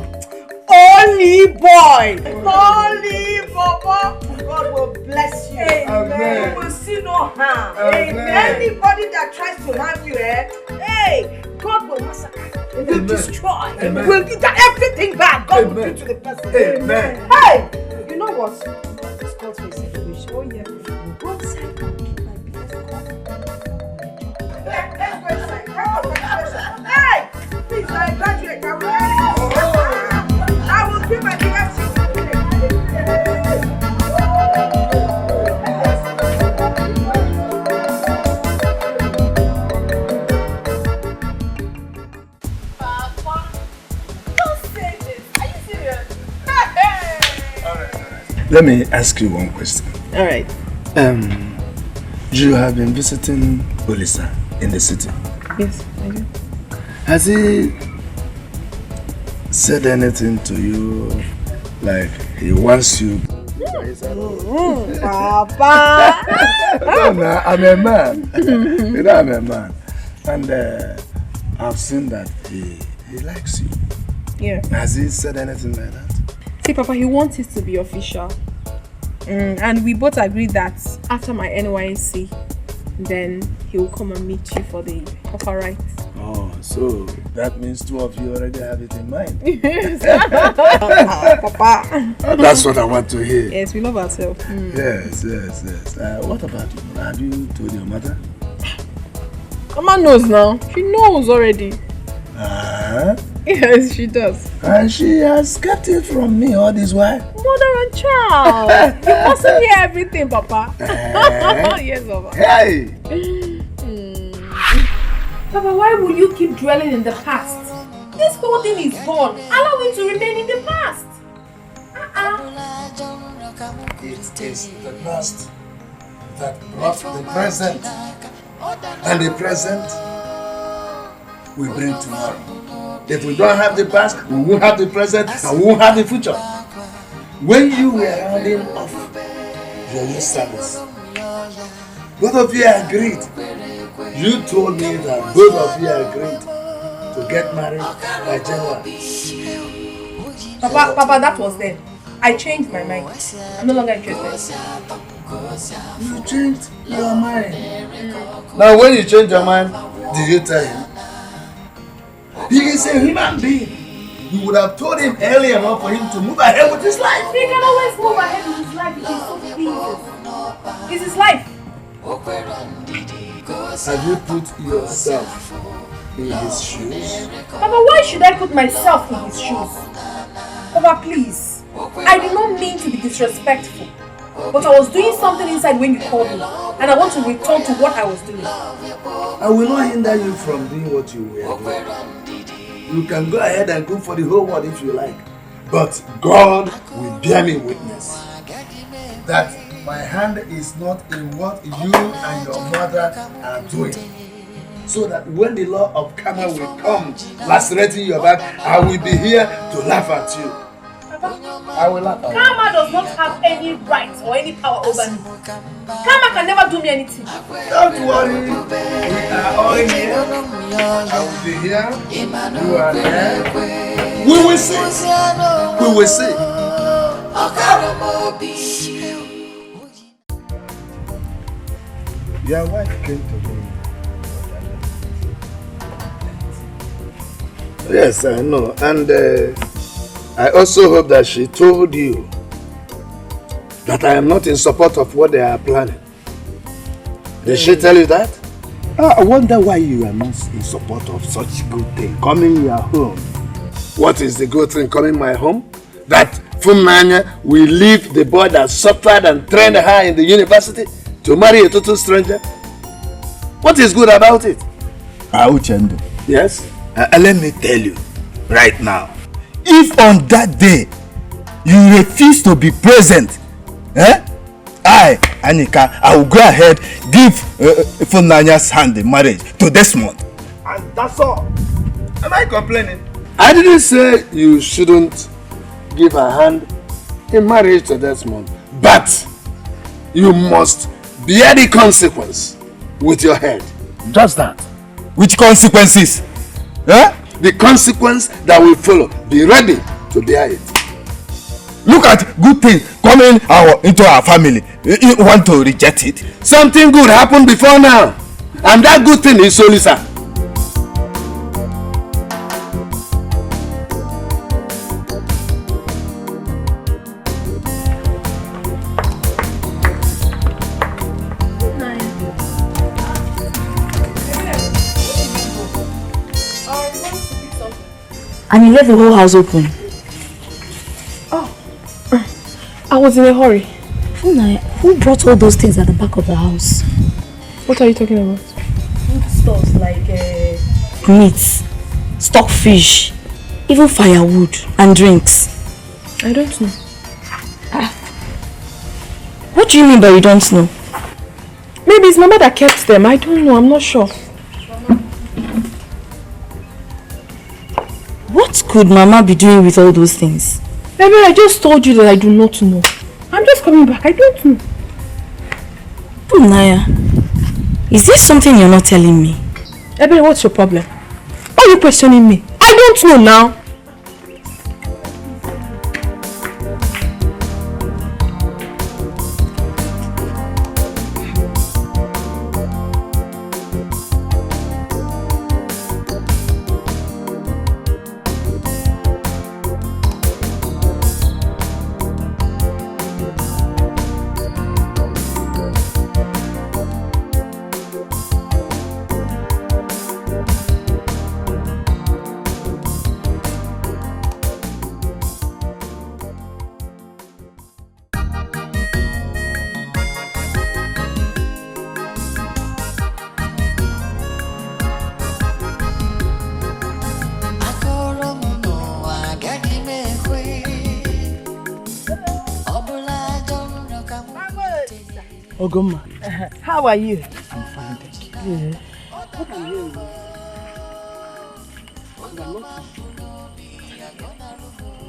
Holy boy. Holy Baba. God will bless you. Amen. You will see no harm. Amen. Anybody that tries to harm you, hey, God will massacre. He will destroy. Amen. Will give everything back. God will Amen. do to the person. Amen. Hey! You know what? This calls for a celebration. Oh, yeah. We'll go outside and keep my biggest cup. Let's go inside. Hey! Please, I graduate. I will give my biggest cup. Papa, don't say this. Are you serious? Let me ask you one question. All right. You have been visiting Olisa in the city. Yes, I do. Has he said anything to you like he wants you? Papa! No, I'm a man. You know, I'm a man. And I've seen that he likes you. Yeah. Has he said anything like that? See, Papa, he wants it to be official. And we both agreed that after my NYC, then he will come and meet you for the proper rites. Oh, so that means two of you already have it in mind. Yes. Papa. That's what I want to hear. Yes, we love ourselves. Yes. What about you? Have you told your mother? Mama knows now. She knows already. Yes, she does. And she has kept it from me all this while. Mother and child. You mustn't hear everything, Papa. Yes, Papa. Hey! Papa, why will you keep dwelling in the past? This whole thing is gone. Allow it to remain in the past. It is the past that brought the present. And the present we bring tomorrow. If we don't have the past, we won't have the present and we won't have the future. When you were rounding off your youth service, both of you agreed. You told me that both of you agreed to get married by January. Papa, that was then. I changed my mind. I'm no longer interested. You changed your mind. Now when you changed your mind, did you tell him? He is a human being. You would have told him early enough for him to move ahead with his life. He can always move ahead with his life if he's so pleased. It's his life. Have you put yourself in his shoes? Papa, why should I put myself in his shoes? Papa, please. I did not mean to be disrespectful. But I was doing something inside when you called me. And I want to return to what I was doing. I will not hinder you from doing what you were doing. You can go ahead and go for the whole world if you like. But God will bear me witness that my hand is not in what you and your mother are doing. So that when the law of karma will come lacerating your back, I will be here to laugh at you. I will laugh at you. Karma does not have any right or any power over me. Karma can never do me anything. Don't worry. We are all here. I will be here. You are there. We will see. We will see. Your wife came to me. Yes, I know. And I also hope that she told you that I am not in support of what they are planning. Did she tell you that? I wonder why you are not in support of such good thing coming your home. What is the good thing coming my home? That Funanya will leave the boy that suffered and trained her in the university to marry a total stranger? What is good about it? Uchendu. Yes? Let me tell you right now. If on that day you refuse to be present, I, Anika, I will go ahead give Funanya's hand in marriage to Desmond. And that's all. Am I complaining? I didn't say you shouldn't give a hand in marriage to Desmond, but you must bear the consequence with your head. Just that. Which consequences? The consequence that will follow. Be ready to bear it. Look at good things coming into our family. You want to reject it? Something good happened before now. And that good thing is Solisa. And you left the whole house open. Oh, I was in a hurry. Who brought all those things at the back of the house? What are you talking about? Food stuff like meat, stockfish, even firewood and drinks. I don't know. What do you mean by you don't know? Maybe it's Mama that kept them. I don't know. I'm not sure. What could Mama be doing with all those things? Baby, I just told you that I do not know. I'm just coming back. I don't know. Naya, is there something you're not telling me? Baby, what's your problem? Why are you questioning me? I don't know now. Ogoma. How are you? I'm fine, thank you. Yeah. What are you?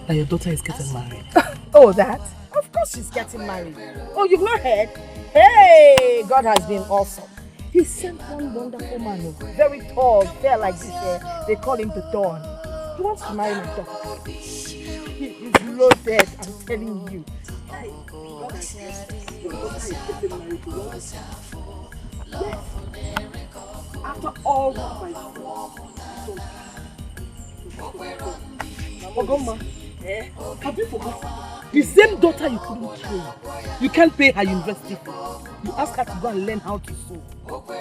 That your daughter is getting married. Oh, that? Of course she's getting married. Oh, you've not heard? Hey, God has been awesome. He sent one wonderful man, very tall, fair like this. They call him the Dawn. He wants to marry my daughter. He is loaded, I'm telling you. Yes. After all what my Ogoma, have you forgotten? The same daughter you couldn't train. You can't pay her university fee. You asked her to go and learn how to sew.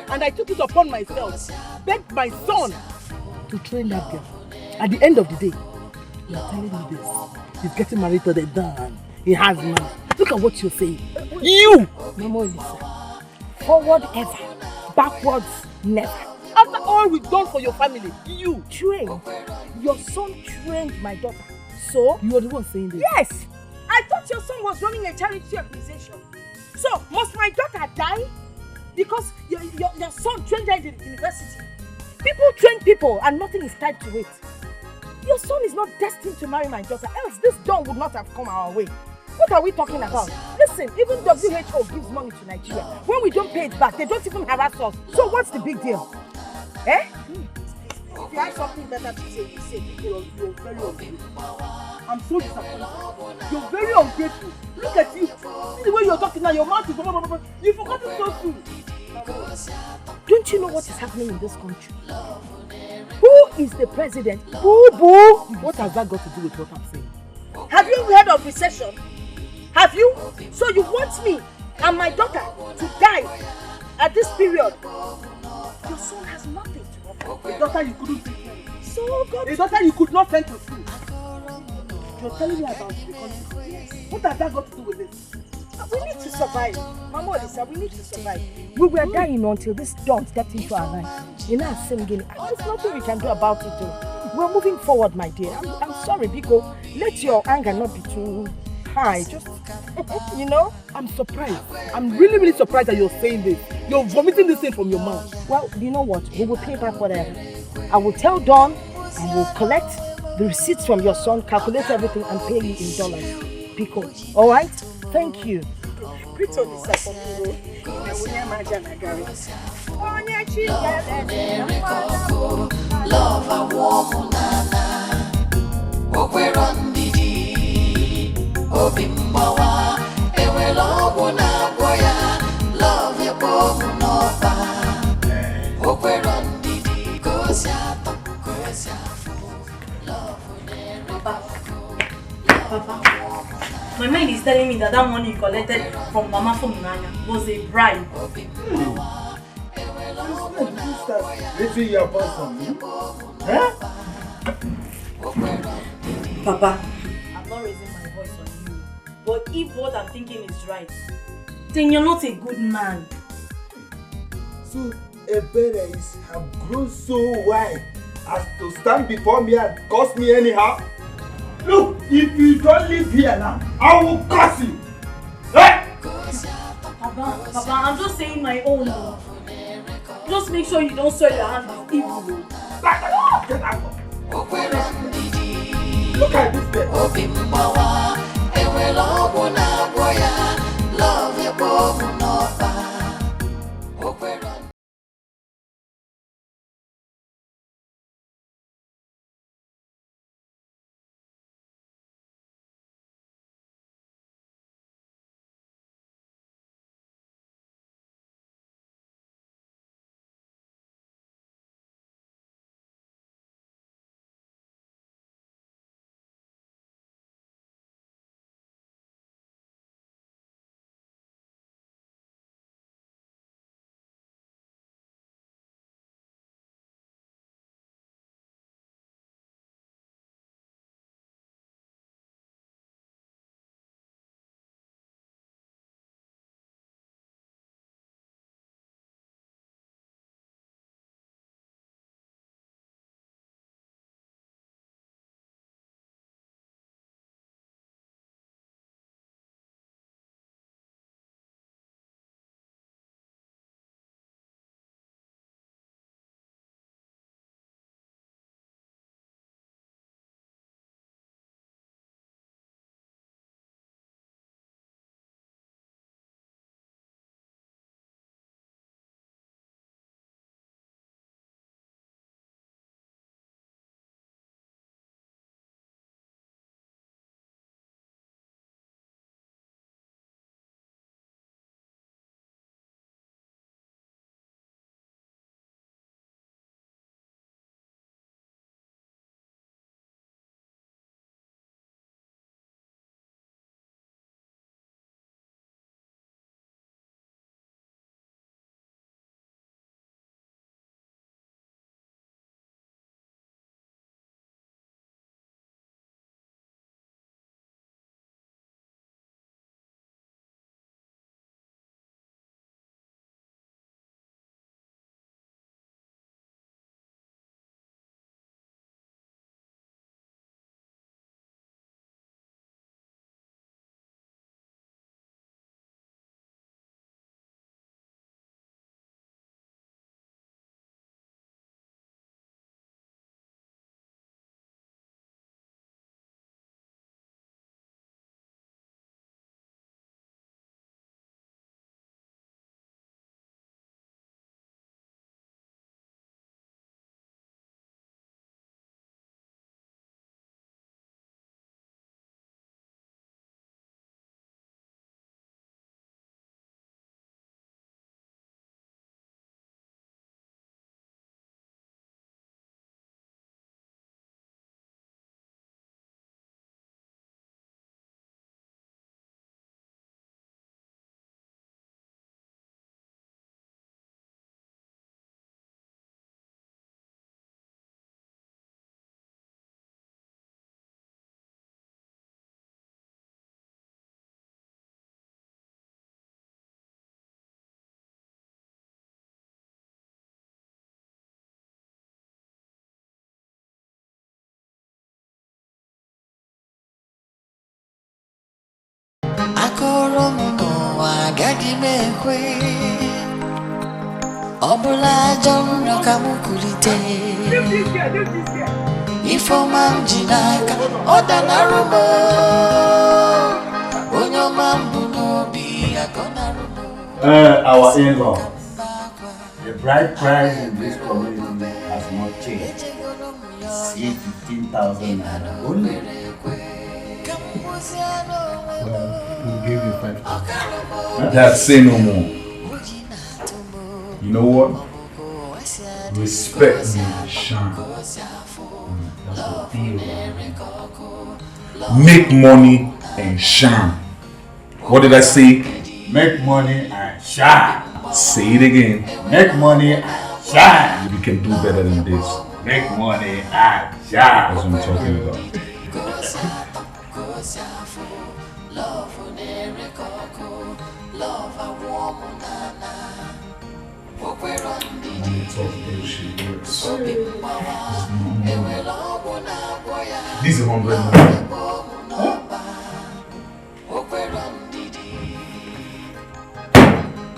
And I took it upon myself, begged my son to train that girl. At the end of the day, you are telling me this. He's getting married to the Dan. He has money. Look at what you're saying. You! Mama Lisa. Forward ever. Backwards never. After all we've done for your family, you trained. Your son trained my daughter. So? You are the one saying this? Yes! I thought your son was running a charity organization. So, must my daughter die? Because your son trained her in the university. People train people and nothing is tied to it. Your son is not destined to marry my daughter, else this dawn would not have come our way. What are we talking about? Listen, even WHO gives money to Nigeria. When we don't pay it back, they don't even harass us. So what's the big deal? Eh? If you have something better to say, you say. You're very ungrateful. I'm so disappointed. You're very ungrateful. Look at you. See the way you're talking now, your mouth is... You forgot it so soon. Don't you know what is happening in this country? Who is the president? Boo boo! What has that got to do with what I'm saying? Have you heard of recession? Have you? So you want me and my daughter to die at this period? Your son has nothing to offer. A daughter you couldn't take care of. So good. A daughter you could not send to school. You're telling me about the country. Yes. What has that got to do with this? We need to survive. Mama Lisa, we need to survive. We were dying until this dawn stepped into our lives. You know, singing. There's nothing we can do about it though. We're moving forward, my dear. I'm sorry, Biko. Let your anger not be too high. Just, you know, I'm surprised. I'm really, really surprised that you're saying this. You're vomiting this thing from your mouth. Well, you know what? We will pay back whatever. I will tell Dawn and we'll collect the receipts from your son, calculate everything and pay you in dollars. Biko. All right? Thank you. Pretty disappointed. Love a woman, Okwero ndidi, obi mbawa, ewe logo na goya, love ya bogu noba, Okwero ndidi, kosiato, Papa, my mind is telling me that money you collected from Mama from Nanya was a bribe. Raising your voice on me? Huh? Papa, I'm not raising my voice on you. But if what I'm thinking is right, then you're not a good man. So, Ebere have grown so wide as to stand before me and curse me anyhow? Look, if you don't live here now, I will curse you! Hey! Papa, I'm just saying my own. Just make sure you don't soil your hands with evil. Get out! Look at this bed. Love your boy, akọrọ m n'ụwa agaghị m ekwe ọ bụla ajọ nrọ ka m kulite ifeọma m ji n'aka ọ danara m onye ọma m bụ n'obi agọnara m. Our in-law, the bride price in this community has not changed. It's 15,000 naira only. Well, we'll give you 5,000. Dad, say no more. You know what? Respect me and shine. That's the deal. Make money and shine. What did I say? Make money and shine. Say it again. Make money and shine. We can do better than this. Make money and shine. That's what I'm talking about. This is 100 more.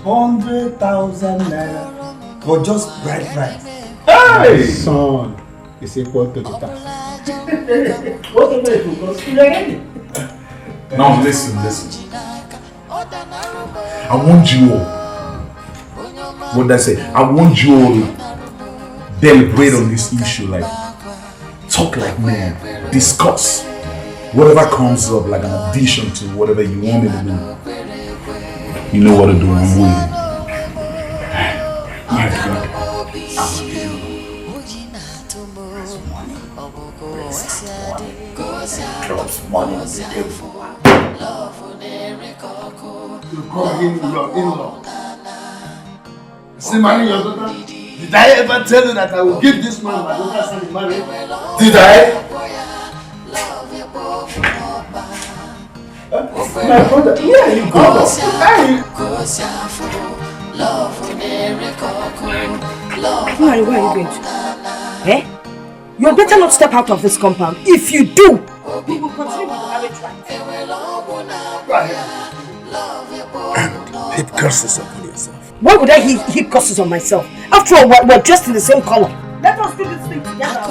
100,000 naira for just bride price. Hey! Son is equal to the tax. Now listen. I want you all. What did I say? I want you all to deliberate on this issue, like talk like men, discuss whatever comes up, like an addition to whatever you want me to do. You know what to do. I'm waiting. My God, Money on the table. You call him your in-law. See, marry your daughter? Did I ever tell you that I will give this man my daughter's hand in marriage? Did I? My brother, yeah, you go. Where are you going to? Eh? You better not step out of this compound. If you do, we will continue with the marriage right. And heap curses upon yourself. Why would I heap curses on myself? After all, we're dressed in the same color. Let us do this thing together.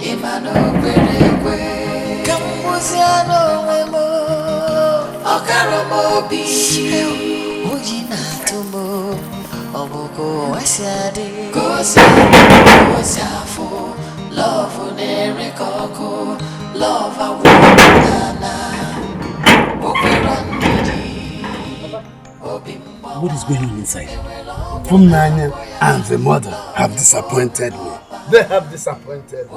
Imano kwerekwe kamuziano wemo okaromo bi ujina tumo oboko asiade kosiafo love nerekoko love awonana okwerondidi. What is going on inside? From Nanya and the mother have disappointed me. They have disappointed me.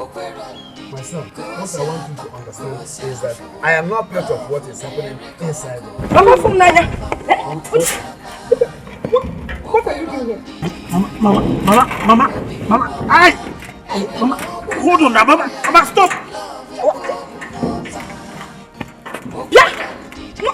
My son, what I want you to understand is that I am not part of what is happening inside. Mama from Nanya. What are you doing here? Mama, I. Mama, hold on now, Mama, stop. Yeah. No.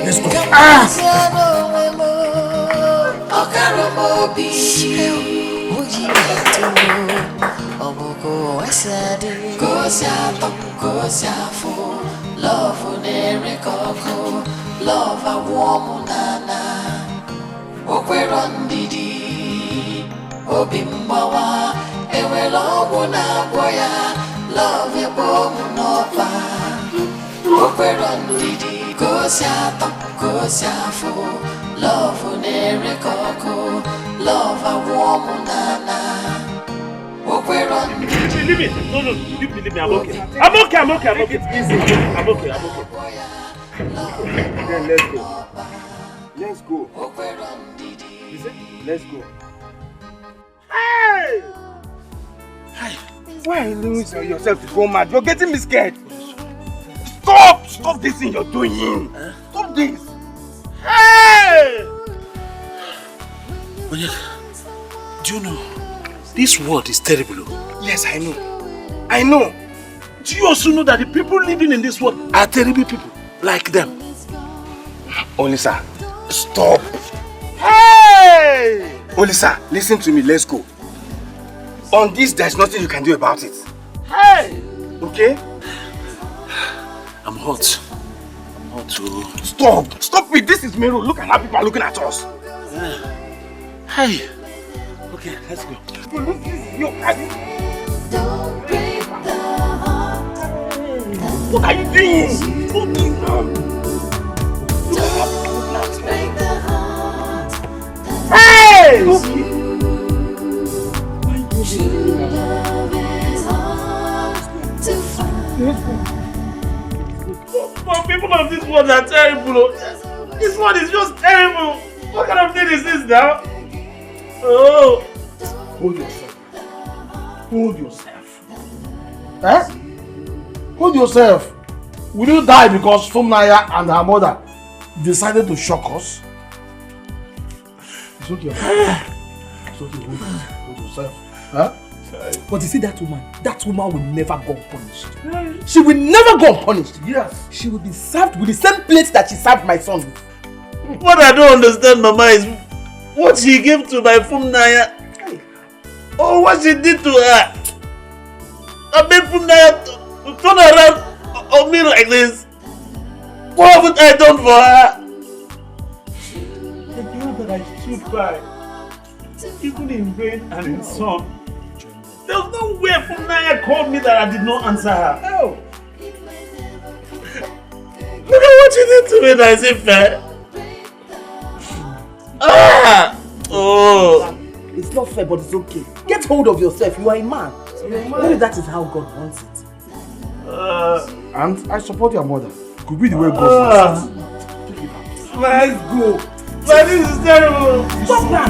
Let's go. Love nerekoko love awomunana okwerondidi obimbawa ewela oguna boya love ebomunopa okwerondidi kosiato kosiafo love love a woman nana. Leave me. No, leave me, I'm okay. I'm okay. Easy. I'm okay. Then let's go. Is it? Let's go. Hey! Why are you doing yourself to go mad? You're getting me scared. Stop this thing you're doing. Stop this. Hey! Onyeka, do you know this world is terrible? Yes, I know. Do you also know that the people living in this world are terrible people like them? Olisa, stop. Hey! Olisa, listen to me. Let's go. On this, there's nothing you can do about it. Hey! Okay? I'm hot. Too. Stop it. This is Mero. Look at how people are looking at us. Hey. Okay, let's go. Don't break the heart. What are you doing? Stop this now. Don't break the heart. Hey! True love is hard to find. But people of this world are terrible. This world is just terrible. What kind of thing is this now? Oh. Hold yourself. Eh? Hold yourself. Will you die because Fumnaya and her mother decided to shock us? It's okay. It's okay. Hold yourself. Huh? But you see that woman will never go unpunished. She will never go unpunished. Yes. She will be served with the same plate that she served my son with. What I don't understand, Mama, is what she gave to my Fumnaya. Oh, what she did to her. I made Fumnaya turn around on me like this. What haven't I done for her? The girl that I stood by, even in rain and in sun. There was no way Fumnaya called me that I did not answer her. Oh. Look at what you did to me, that is it fair? Oh. It's not fair, but it's okay. Get hold of yourself. You are a man. Maybe that is how God wants it. And I support your mother. Could be the way God wants it. Let's go. But this is terrible. Stop that.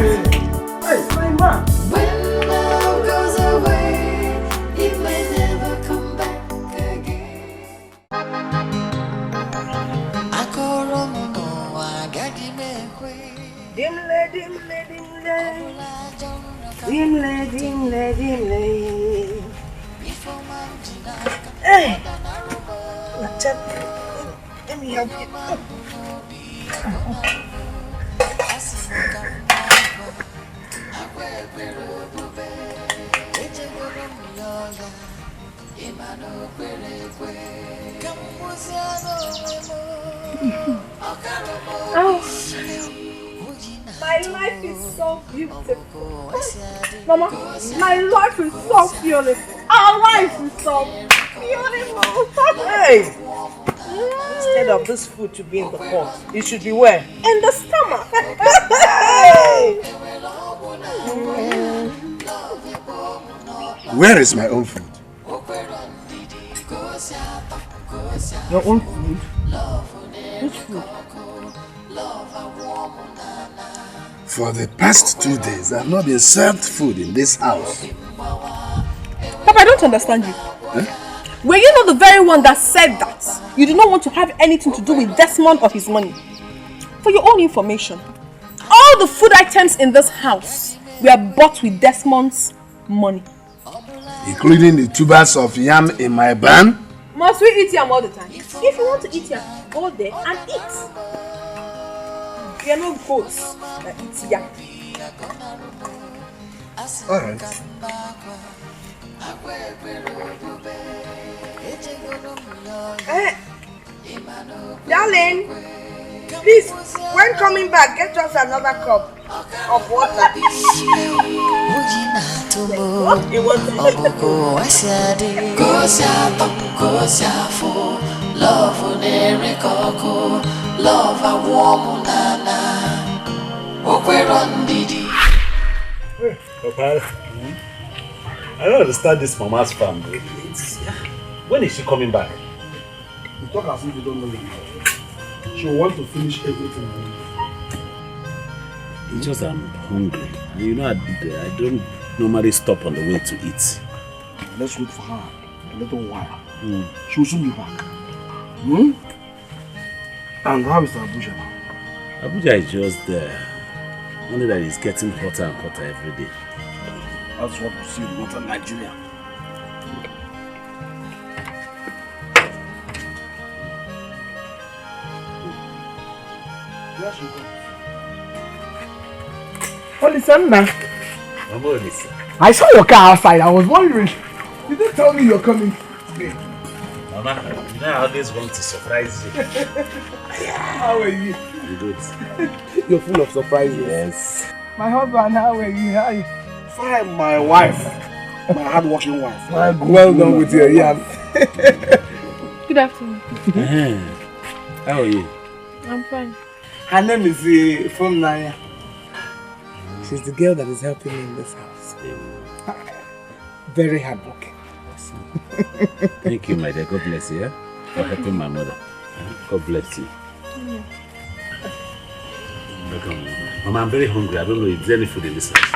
Hey, my man. When love goes away, it may never come back again. Dimle. Hey, let me help you. Oh, my life is so beautiful. Mama, my life is so beautiful. Our life is so beautiful. Hey! Instead of this food to be in the pot, it should be where? In the stomach. Hey! Where is my own food? Your own food? Which food? For the past 2 days, I have not been served food in this house. Papa, I don't understand you. Huh? Were you not the very one that said that you do not want to have anything to do with Desmond or his money? For your own information, all the food items in this house were bought with Desmond's money. Including the tubers of yam in my barn? Must we eat yam all the time? If you want to eat yam, go there and eat. We are not goats that eat yam. Alright. Darling, please, when coming back, get us another cup of water. What? It was love a woman nana. Hey, Papa, I don't understand this mama's family. When is she coming back? You talk as if you don't know it. She will want to finish everything. It's just I'm hungry. And you know, I don't normally stop on the way to eat. Let's wait for her a little while. She will soon be back. And how is Abuja now? Abuja is just there. Only that it's getting hotter and hotter every day. That's what we see in northern Nigeria. There she goes. Olisa. I saw your car outside. I was wondering. You didn't tell me you're coming today. Mama, you know I always want to surprise you. How are you? You good? You're full of surprises. Yes. My husband, how are you? How are you? Fine, my wife. My hard-working wife. Well done with your yam. Good afternoon. How are you? I'm fine. Her name is from Naya. She's the girl that is helping me in this house. Very hardworking. Thank you, my dear. God bless you, for helping my mother. God bless you. Welcome. Mama, I'm very hungry. I don't know if there's any food in this house.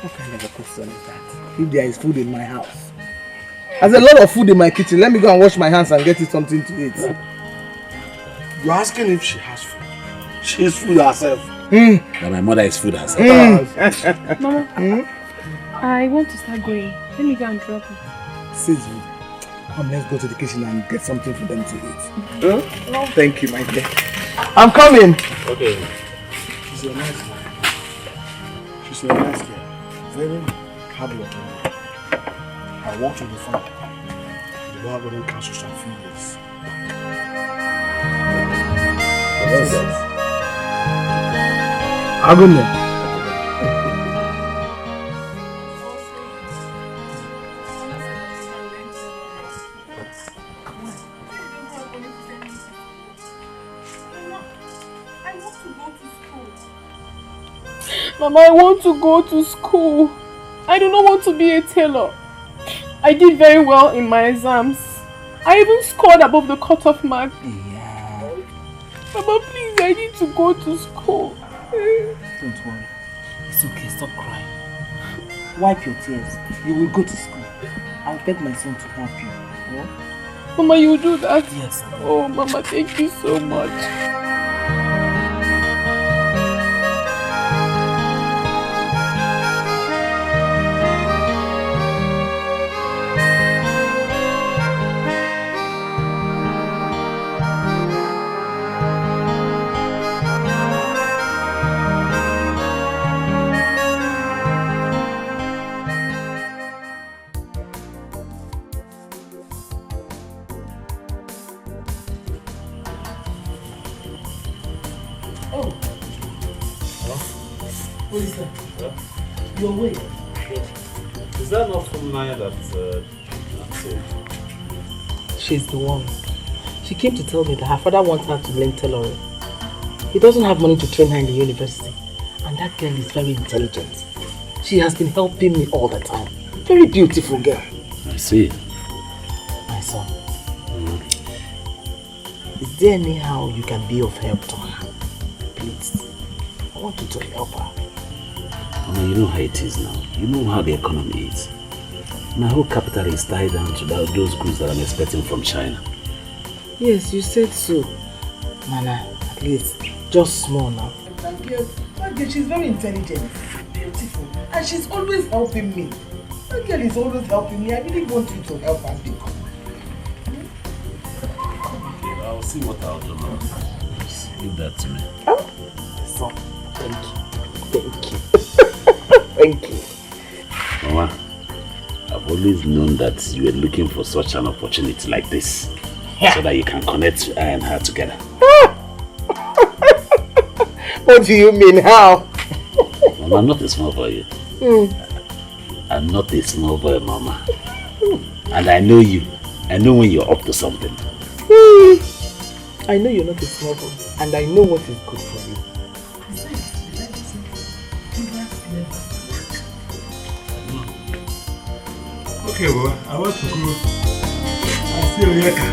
What kind of a question is that? If there is food in my house. There's a lot of food in my kitchen. Let me go and wash my hands and get you something to eat. You're asking if she has food. She is food herself. That my mother is food herself. Mama, I want to start going. Let me go and drop it. Sizu, come, let's go to the kitchen and get something for them to eat. No. Thank you, my dear. I'm coming. Okay. She's a nice girl. She's a nice girl. Very hardworking. I worked with the farm. The Lord wouldn't cancel some few years. Yes. I'll go there. Mama, I want to go to school. I do not want to be a tailor. I did very well in my exams. I even scored above the cutoff mark. Yeah. Mama, please, I need to go to school. Don't worry. It's okay, stop crying. Wipe your tears. You will go to school. I'll beg my son to help you. Yeah? Mama, you will do that? Yes. Oh, Mama, thank you so much. Your way. Is that not from Naya that said? She's the one. She came to tell me that her father wants her to learn tailoring. He doesn't have money to train her in the university. And that girl is very intelligent. She has been helping me all the time. Very beautiful girl. I see. My son. Is there anyhow you can be of help to her? Please. I want you to help her. Mama, you know how it is now. You know how the economy is. My whole capital is tied down to those goods that I'm expecting from China. Yes, you said so. Nana, at least, just small now. She's very intelligent, beautiful, and she's always helping me. That girl is always helping me. I really want you to help her big. Okay, I'll see what I'll do now. Give that to me. Oh, so, thank you. Thank you. Thank you. Mama, I've always known that you were looking for such an opportunity like this. So that you can connect I and her together. What do you mean? How? Mama, I'm not a small boy. I'm not a small boy, Mama. And I know you. I know when you're up to something. I know you're not a small boy. And I know what is good for you. Okay, well, I want to go. I'll see you later.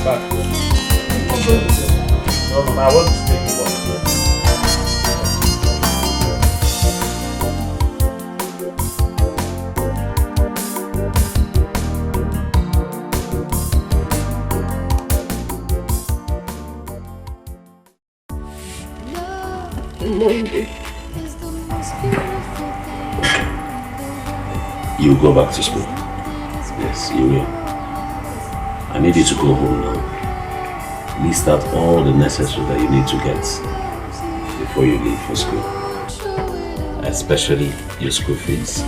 Back. No, I want to take you back. You go back to school. Yes, you will. I need you to go home now. List out all the necessary that you need to get before you leave for school. Especially your school fees,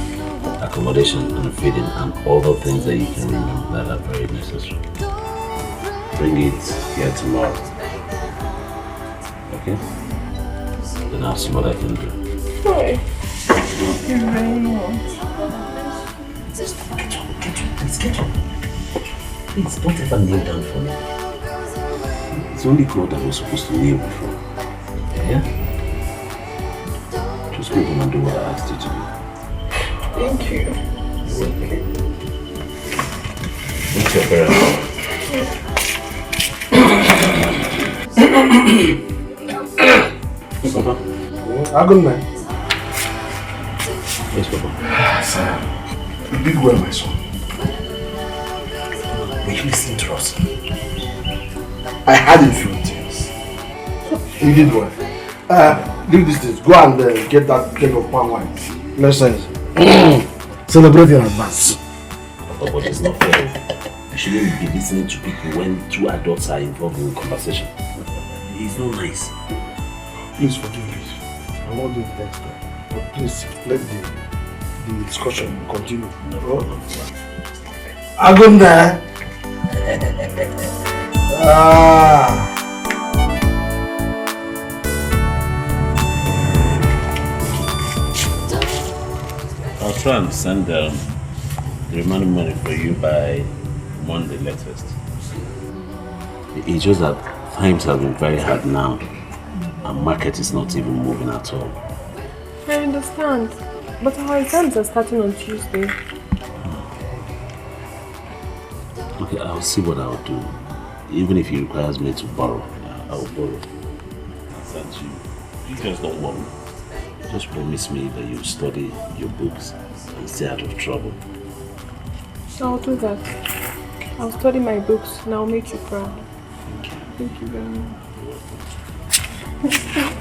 accommodation and feeding, and other things that you can remember that are very necessary. Bring it here tomorrow. Okay? Then I'll see what I can do. Sorry. Thank you very much. Get up, please get up. Please don't ever kneel down for me. It's only God that was supposed to kneel before. Yeah? Just go home and do what I asked you to do. Thank you. You're welcome. What's your parents? Papa? Good man. Yes, Papa. Sir, you did well, my son. Will you listen to us? I had a few things. You did well. Leave these things. Go and get that keg of palm wine. Let's celebrate in advance. But it's not fair. You shouldn't be listening to people when two adults are involved in a conversation. It's not nice. Please forgive me. I'm not doing that. But please let the discussion continue. No problem. Agunda. I'll try and send the remaining money for you by Monday latest. It's just that times have been very hard now, and market is not even moving at all. I understand, but our exams are starting on Tuesday. Okay, I'll see what I'll do. Even if it requires me to borrow, I'll borrow. I'll send you. You just don't worry. Just promise me that you'll study your books and stay out of trouble. I'll do that. I'll study my books and I'll make you proud. Thank you very much.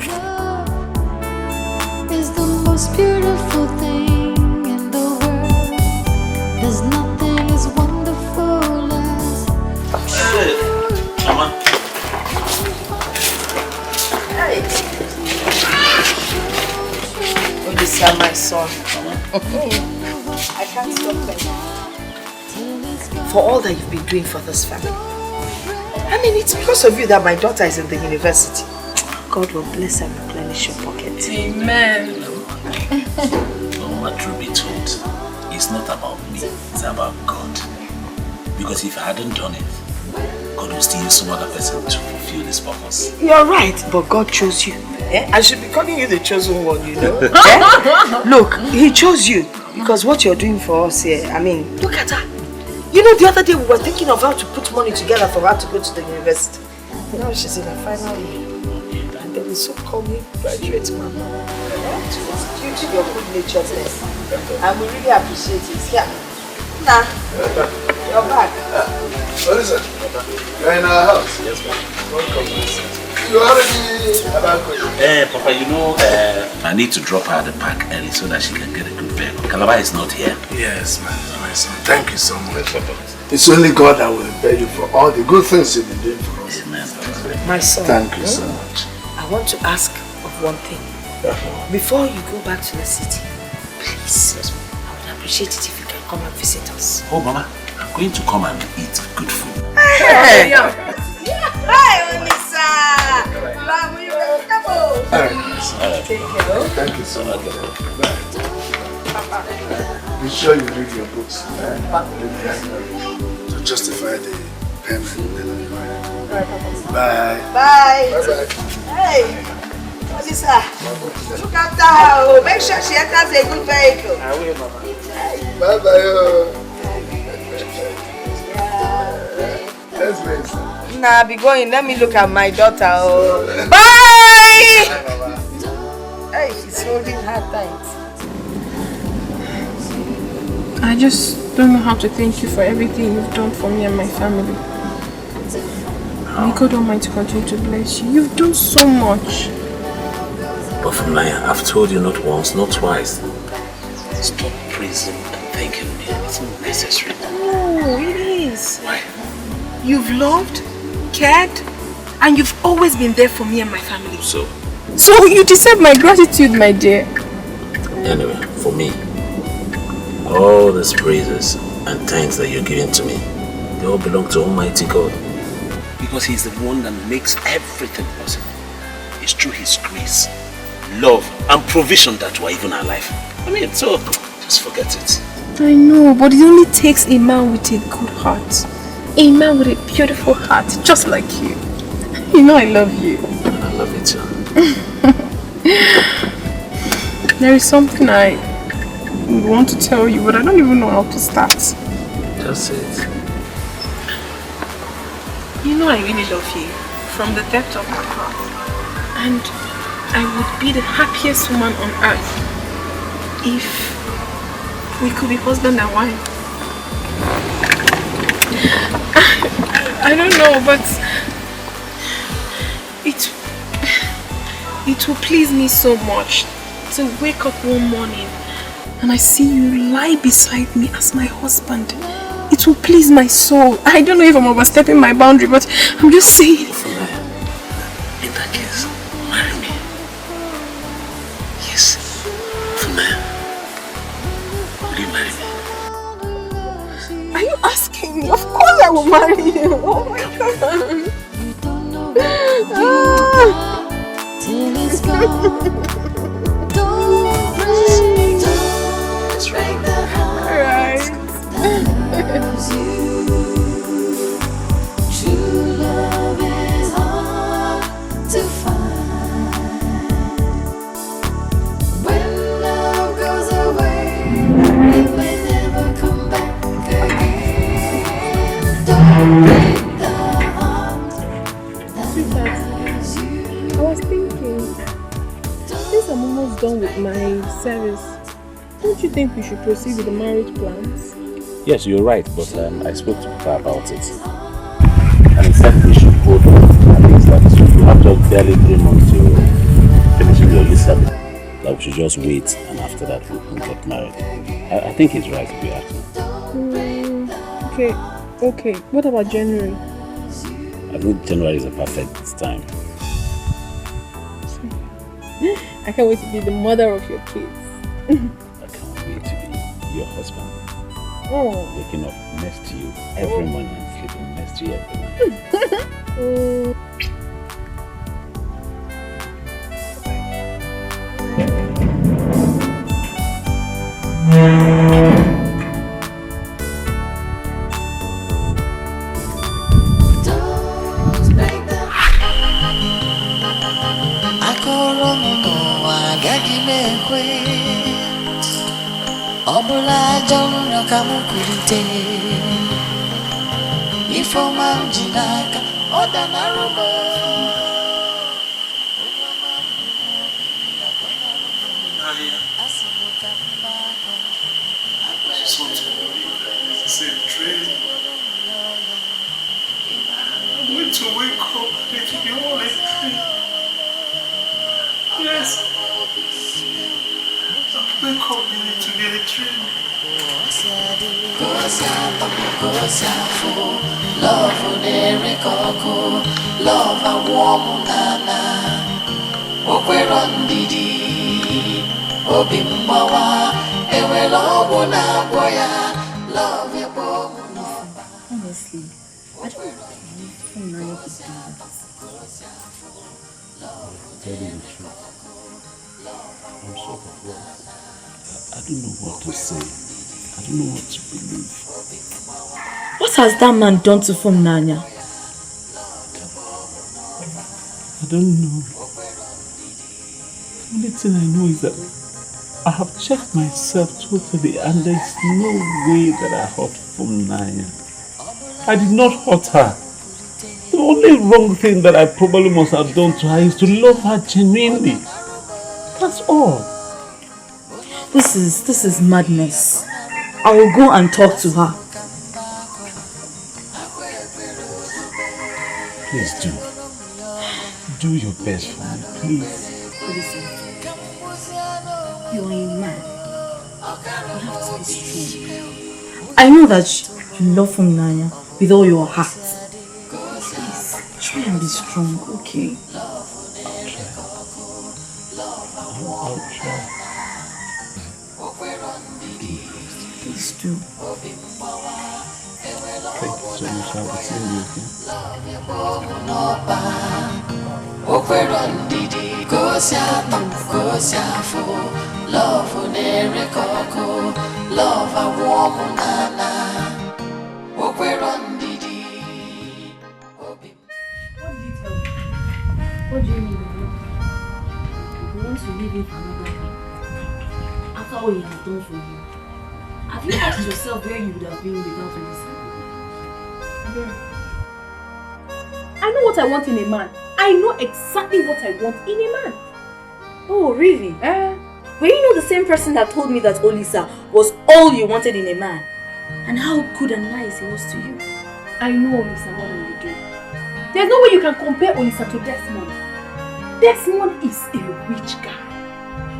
Love is the most beautiful thing in the world. There's nothing as wonderful as. Hey, Mama. Hey. Odisa, my son. I can't stop thanking you for all that you've been doing for this family. I mean, it's because of you that my daughter is in the university. God will bless and replenish your pocket. Amen. Mama, truth be told, it's not about me, it's about God. Because if I hadn't done it, God will still use some other person to fulfill this purpose. You're right, but God chose you. Eh? I should be calling you the chosen one, you know. Eh? Look, He chose you because what you're doing for us here, I mean, look at her. You know, the other day we were thinking of how to put money together for her to go to the university. Now she's in her final year. And then we so call me graduate mama. It's due to your good naturedness. And we really appreciate it. Yeah. Nah, you're back. What is it? You're in our house? Yes, ma'am. Welcome. You already Papa, you know, I need to drop her at the park early so that she can get a good bed. Calabar is not here. Yes, my son. Thank you so much. It's only God that will pay you for all the good things you've been doing for us. Amen. My son. Thank you so much. I want to ask of one thing. Before you go back to the city, please, I would appreciate it if you can come and visit us. Oh, Mama, I'm going to come and eat good food. Hey! Hi, Olisa! Come on. Thank you so much. Be sure you read your books to justify the payment. Bye. Bye. Bye-bye. Hey! Officer, look after her. Oh. Make sure she enters a good vehicle. I will, Mama. Bye-bye. Let's wait. Nah, be going. Let me look at my daughter. Oh. Bye! Bye, Mama. Hey, she's holding her tight. I just don't know how to thank you for everything you've done for me and my family. May God Almighty continue to bless you. You've done so much. But from now, I've told you not once, not twice. Stop praising and thanking me. It's not necessary. No, it is. Why? You've loved, cared, and you've always been there for me and my family. So you deserve my gratitude, my dear. Anyway, for me, all these praises and thanks that you're giving to me, they all belong to Almighty God. Because He's the one that makes everything possible. It's through His grace, love, and provision that we're even alive. I mean, so just forget it. I know, but it only takes a man with a good heart. A man with a beautiful heart, just like you. You know I love you. I love you too. There is something I would want to tell you, but I don't even know how to start. Just say it. You know I really love you, from the depth of my heart. And I would be the happiest woman on earth if we could be husband and wife. I don't know, but it will please me so much to wake up one morning and I see you lie beside me as my husband. It will please my soul. I don't know if I'm overstepping my boundary, but I'm just saying. In that case, marry me. Yes, Funaya. Will you marry me? Are you asking me? Of course I will marry you. Oh my God. Till it's gone. Don't break the heart that loves you. True love is hard to find. When love goes away, it may never come back again. Don't break the heart that loves you. I was thinking, since I'm almost done with my service, don't you think we should proceed with the marriage plans? Yes, you're right, but I spoke to Papa about it. And he said we should hold on. At least that you have just barely 3 months to finishing your youth service. That we should just wait and after that we can get married. I think he's right if you ask me. Okay. What about January? I think January is a perfect time. I can't wait to be the mother of your kids. I can't wait to be your husband. Oh. Waking up next to you every morning and sleeping next to you every night. Obula jono kamukurite Ifoma mjinaka Oda narumo Nadia, I just want to know you guys. Same train. I'm going to wake up and it will be all a dream. Yes. I'll wake up and it will be a dream. Love unerikoko Love awomu nana Okwero ndidi Obi mbawa Ewelo ogu na boya Love ebo Honestly, I don't believe Funaya could do that. Tell you the truth. I'm so perplexed. I don't know what to say. I don't know what to believe. What has that man done to Funaya? I don't know. only thing I know is that I have checked myself totally and there is no way that I hurt Funaya. I did not hurt her. The only wrong thing that I probably must have done to her is to love her genuinely. That's all. This is madness. I will go and talk to her. Please do. Do your best for me, please. Listen, you are a man. You have to be strong. I know that you love Funaya with all your heart. Please, try and be strong, okay? I'll try. Please do. Thank you so much. I will see you again. What do you mean? You want to leave him for another guy? After all he has done for you? Have you asked yourself where you would have been without Olisa? I know what I want in a man. I know exactly what I want in a man. Oh, really? But you know the same person that told me that Olisa was all you wanted in a man. And how good and nice he was to you. I know Olisa more than you do. There's no way you can compare Olisa to Desmond. Desmond is a rich guy.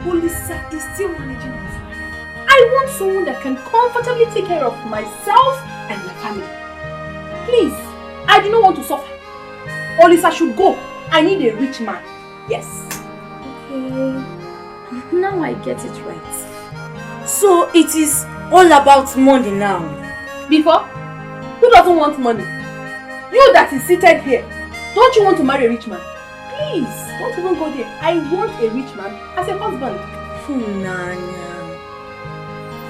Olisa is still managing his life. I want someone that can comfortably take care of myself and my family. Please, I do not want to suffer. Olisa should go. I need a rich man. Yes. Okay. Now I get it right. So it is all about money now. Before, who doesn't want money? You that is seated here, don't you want to marry a rich man? Please, don't even go there. I want a rich man as a husband.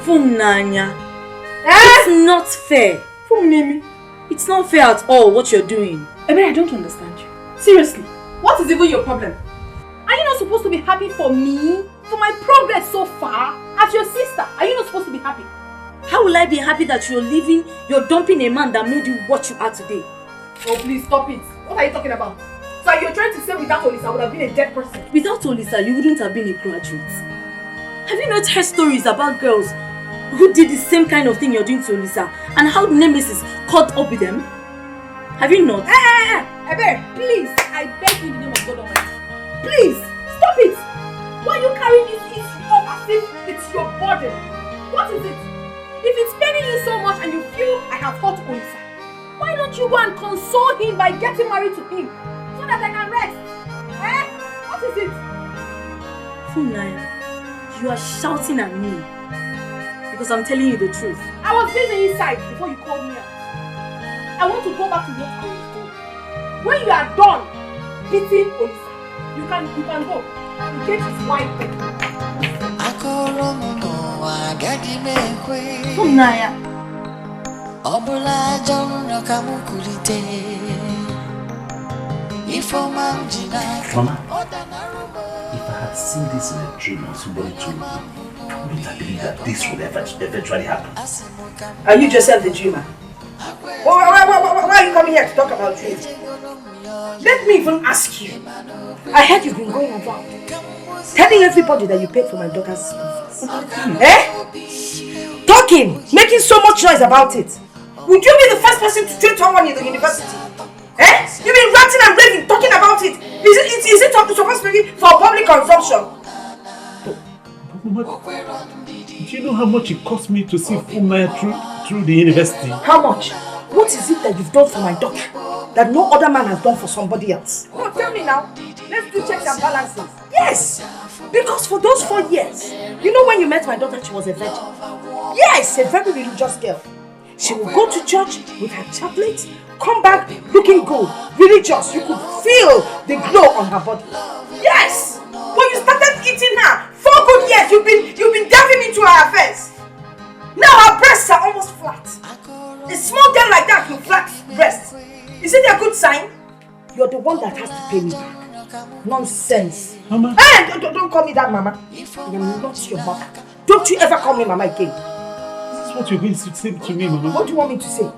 Funanya. It's not fair. It's not fair at all what you're doing. I mean, I don't understand you. Seriously, what is even your problem? Are you not supposed to be happy for me? For my progress so far? As your sister, are you not supposed to be happy? How will I be happy that you're leaving, you're dumping a man that made you what you are today? Oh, please stop it. What are you talking about? So you're trying to say without Olisa I would have been a dead person? Without Olisa, you wouldn't have been a graduate. Have you not heard stories about girls who did the same kind of thing you're doing to Olisa and how Nemesis caught up with them? Have you not? Ebe, please, I beg you in the name of God Almighty. Please, stop it. Why are you carrying this issue up as if it's your burden? What is it? If it's paining you so much and you feel I have hurt Olisa, why don't you go and console him by getting married to him so that I can rest? What is it? Funaya, you are shouting at me because I'm telling you the truth. I was busy inside before you called me out. I want to go back to what I was doing. When you are done beating Olisa, you can go. The gate is wide open. Funaya. Mama, if I had seen this in a dream and somebody told me, I wouldn't have believed that this would eventually happen. Are you Joseph the dreamer? Why are you coming here to talk about dreams? Let me even ask you. I heard you've been going around telling everybody that you paid for my daughter's school fees. Talking, making so much noise about it. Would you be the first person to treat someone in the university? You've been ranting and raving, talking about it. Is it supposed to be for public consumption? Mama, do you know how much it cost me to see Funaya through the university? How much? What is it that you've done for my daughter that no other man has done for somebody else? No, tell me now. Let's do checks and balances. Yes! Because for those 4 years, you know when you met my daughter, she was a virgin. Yes, a very religious girl. She will go to church with her chaplet, come back looking good, religious. You could feel the glow on her body. Yes! When you started eating her, 4 good years, you've been diving into her affairs. Now her breasts are almost flat. A small girl like that with flat breasts. Is it a good sign? You're the one that has to pay me back. Nonsense. Mama. Hey, don't call me that, Mama. I am not your mother. Don't you ever call me Mama again. This is what you're going to say to me, Mama. What do you want me to say?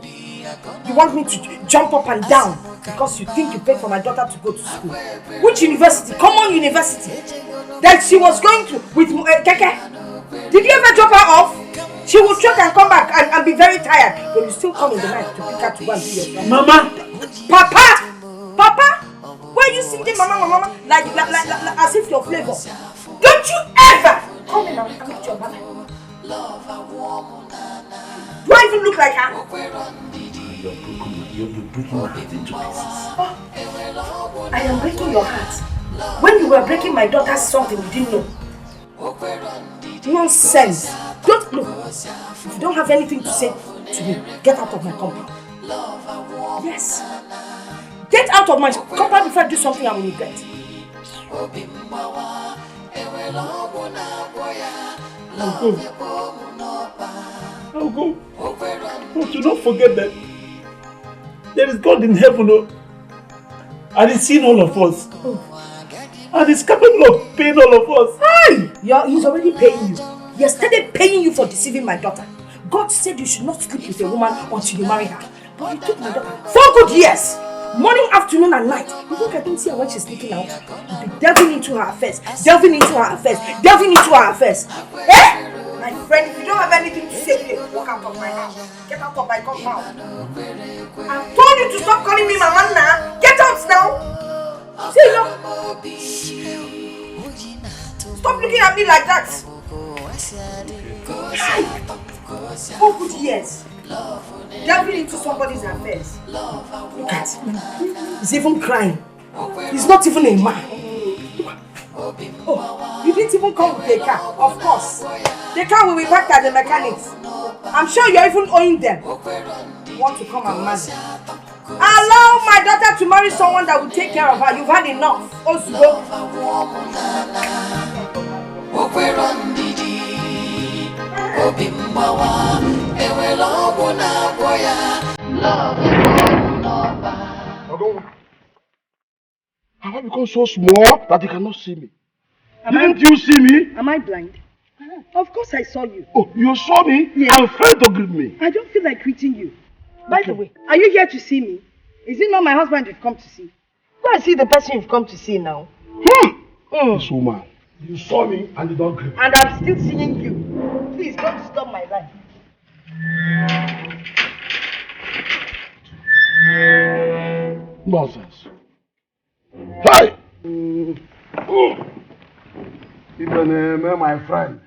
You want me to jump up and down because you think you paid for my daughter to go to school? Which university? Common university. That she was going to with Keke. Did you ever drop her off? She will trek and come back and be very tired. But you still come in the night to pick her to go and do your job. Mama! Papa! Papa! Why are you singing Mama like as if you're flavor? Don't you ever come in and meet your mother. Do I even look like her? You're breaking my heart into pieces. Oh, I am breaking your heart. When you were breaking my daughter's something you didn't know. Nonsense. Don't look. If you don't have anything to say to me, get out of my compound. Yes. Get out of my compound before I do something I will regret. I'll go. But do not forget that there is God in heaven, and He's seen all of us. And He's capable of paying all of us. Hey! He's already paying you. He has started paying you for deceiving my daughter. God said you should not sleep with a woman until you marry her. But you took my daughter 4 good years. Morning, afternoon, and night. You think I don't see her when she's sneaking out? You'll be delving into her affairs. Delving into her affairs. Delving into her affairs. Eh? My friend, if you don't have anything to say today, walk out of my house. Get out of my compound. I've told you to stop calling me Mama now. Get out now. See you. Stop looking at me like that. 4 good years. Delving into somebody's affairs. Look at him. He's even crying. He's not even a man. Oh, you didn't even come with the car. Of course. The car will be back at the mechanics. I'm sure you're even owing them. You want to come and marry. Allow my daughter to marry someone that will take care of her. You've had enough. Osugo. Have I become so small that you cannot see me? Didn't you see me? Am I blind? Of course I saw you. Oh, you saw me? Yes. I'm afraid to greet me. I don't feel like greeting you. By the way, are you here to see me? Is it not my husband you've come to see? Go and see the person you've come to see now. This woman, you saw me and you don't greet me. And I'm still seeing you. Please don't disturb my life. Nonsense. Hi! Even my friend.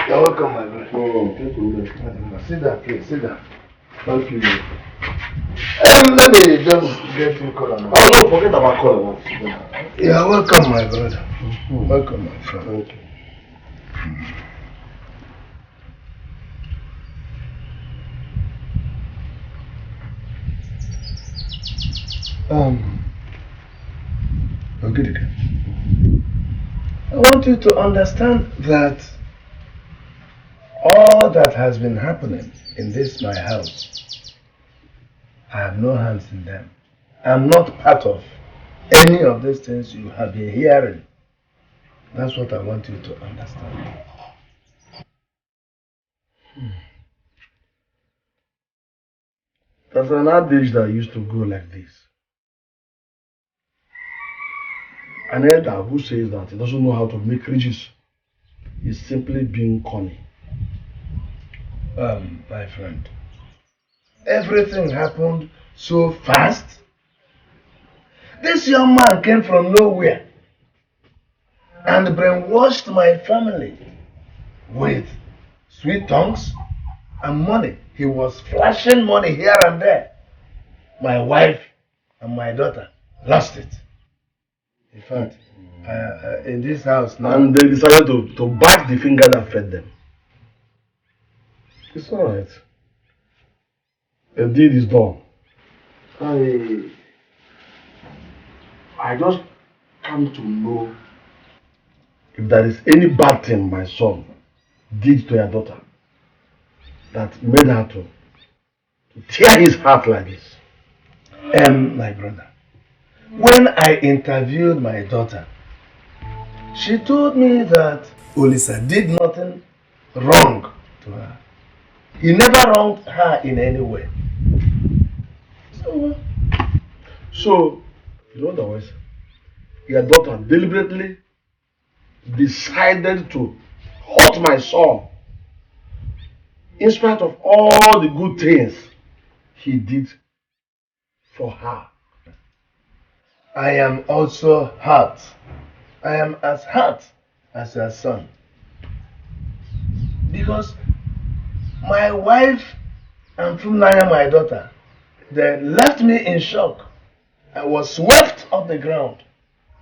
You're welcome, my friend. Sit down, please, sit down. Thank you. Let me just get you color now. Oh no, forget about color. You're welcome, my brother. Welcome, my friend. Thank you. Ogidika, I want you to understand that all that has been happening in this my house, I have no hands in them. I'm not part of any of these things you have been hearing. That's what I want you to understand. There's an adage that used to go like this. An elder who says that he doesn't know how to make riches is simply being corny. My friend, everything happened so fast. This young man came from nowhere and brainwashed my family with sweet tongues and money. He was flashing money here and there. My wife and my daughter lost it. In fact, in this house now. And they decided to bite the finger that fed them. It's alright. The deed is done. I just come to know if there is any bad thing my son did to your daughter. that made her to tear his heart like this? My brother, when I interviewed my daughter, she told me that Olisa did nothing wrong to her. He never wronged her in any way. So you know otherwise, your daughter deliberately decided to hurt my son in spite of all the good things he did for her. I am also hurt. I am as hurt as her son. Because my wife and Funaya, my daughter, they left me in shock. I was swept off the ground.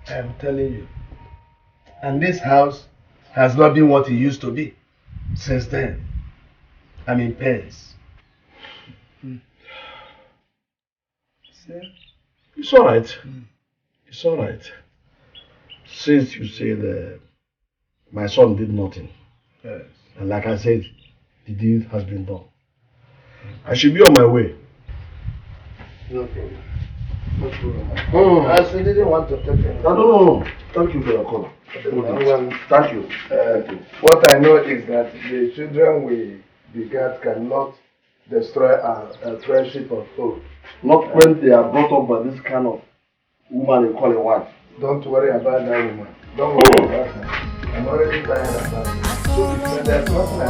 I am telling you. And this house has not been what it used to be since then. I'm in pains. It's alright. It's alright. Since you say that my son did nothing, yes. And like I said, the deed has been done. I should be on my way. No problem. No problem. I still didn't want to take it. No. Thank you for your call. Thank you. What I know is that the children we begat cannot destroy our friendship of hope. Not when they are brought up by this kind of woman you call a wife. Don't worry about that woman. Don't worry about her. I'm already tired about it. So there's nothing I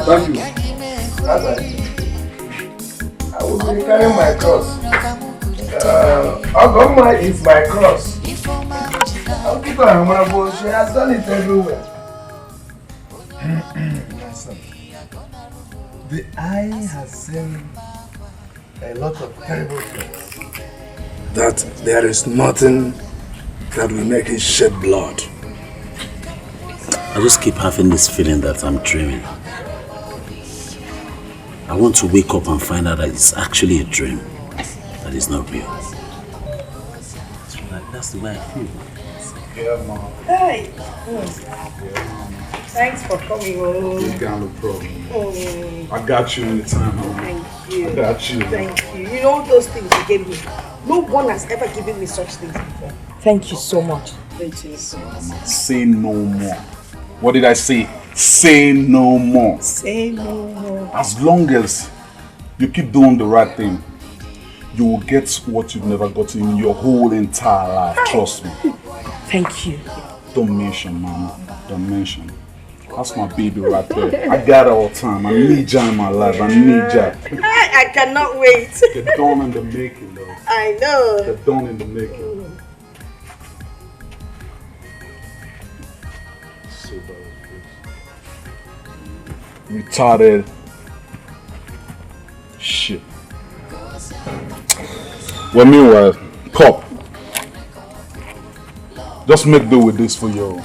thank you. I will be carrying my cross. Ogoma is my cross. I'll keep her humble. She has done it everywhere. My son, the eye has seen a lot of terrible things. That there is nothing that will make it shed blood. I just keep having this feeling that I'm dreaming. I want to wake up and find out that it's actually a dream, that is not real. That's the way I feel. Yeah, Mom. Hey! Yeah, Thanks for coming home. You got no problem. I got you anytime, Mom. Thank you. I got you. Thank you. You know those things you gave me. No one has ever given me such things before. Thank you so much. Thank you so much. Say no more. What did I say? Say no more. Say no more. As long as you keep doing the right thing, you will get what you've never gotten in your whole entire life. Trust me. Thank you. Don't mention, Mama. Don't mention. That's my baby right there. I got her all the time. I need you in my life. I need you. I cannot wait. The dawn in the making, though. I know. The dawn in the making. So retarded shit. Well, meanwhile, Pop, just make do with this for your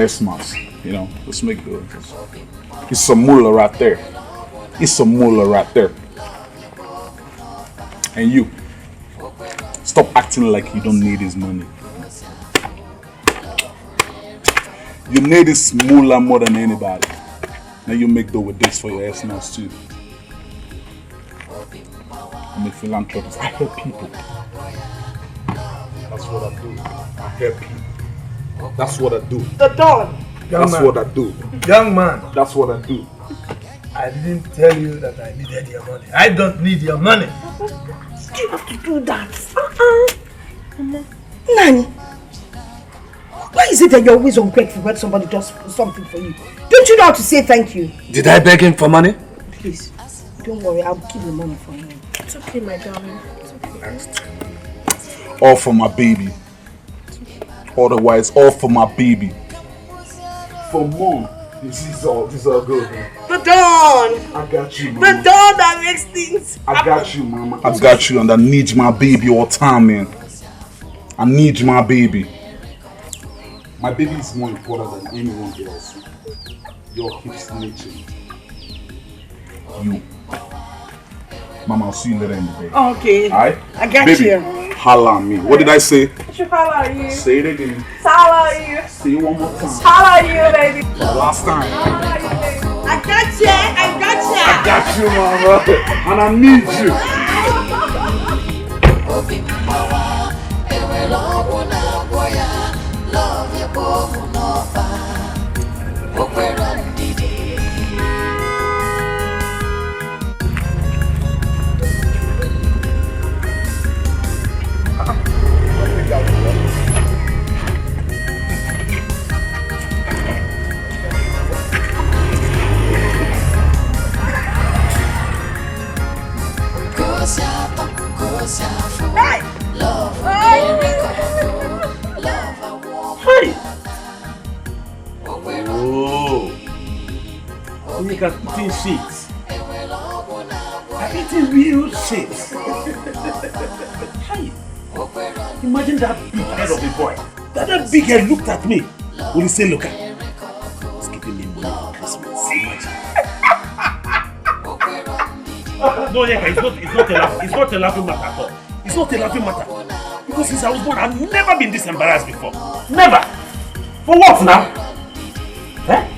Xmas, you know. Just make do with this. It's some moolah right there. It's some moolah right there. And you, stop acting like you don't need his money. You need this moolah more than anybody. Now you make do with this for your Xmas too. I'm a philanthropist. I help people. That's what I do. I help people. That's what I do. The dawn. That's what I do. Young man. That's what I do. I didn't tell you that I needed your money. I don't need your money. You have to do that. Mama. Nani, why is it that you're always ungrateful when somebody does something for you? Don't you know how to say thank you? Did I beg him for money? Please, don't worry. I'll keep the money for you. It's okay, my darling. It's okay. All for my baby. Otherwise, all for my baby. For Mom, this is all good. The dawn. I got you, Mama. The dawn that makes things I got you, Mama. I got you, and I need my baby all the time, man. I need my baby. My baby is more important than anyone else. Your keep snitching. You. Mama, I'll see you later in the day. Okay. Alright? I got baby, you. Holla on me. What did I say? Holla you. Say it again. Holla you. Say it one more time. Holla you, baby. Last time. Holla you, baby. I gotcha! I gotcha! I got you, mama. And I need you. Hey! Oh! You can eating shit. I'm eating real shit. Hey! Imagine that big head of a boy. That big head looked at me. Will he say, look at he's giving me money for Christmas. Imagine. No, yeah, it's not a laughing matter at all. It's not a laughing matter. Because since I was born, I've never been this embarrassed before. Never! For what now? Eh?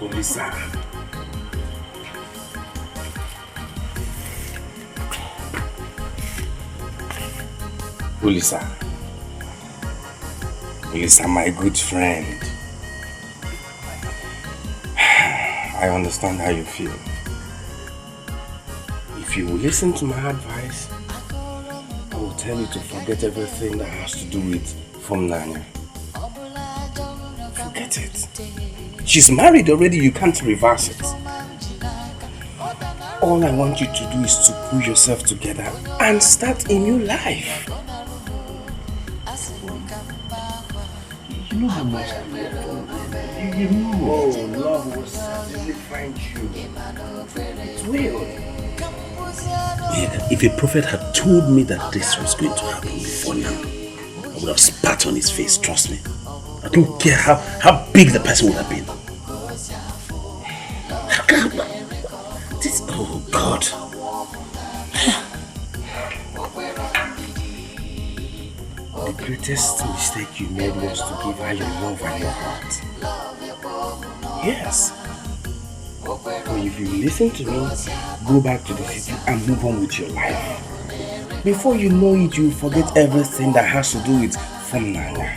Olisa. Olisa. Olisa, my good friend. I understand how you feel. If you will listen to my advice, I will tell you to forget everything that has to do with Nanya. Forget it. She's married already, you can't reverse it. All I want you to do is to pull yourself together and start a new life. You know how much I love you. You know. Oh, love will certainly find you. It will. If a prophet had told me that this was going to happen before now, I would have spat on his face, trust me. I don't care how big the person would have been. This, oh God. The greatest mistake you made was to give her your love and your heart. Yes. But if you listen to me, go back to the city and move on with your life. Before you know it, you forget everything that has to do with Nanya.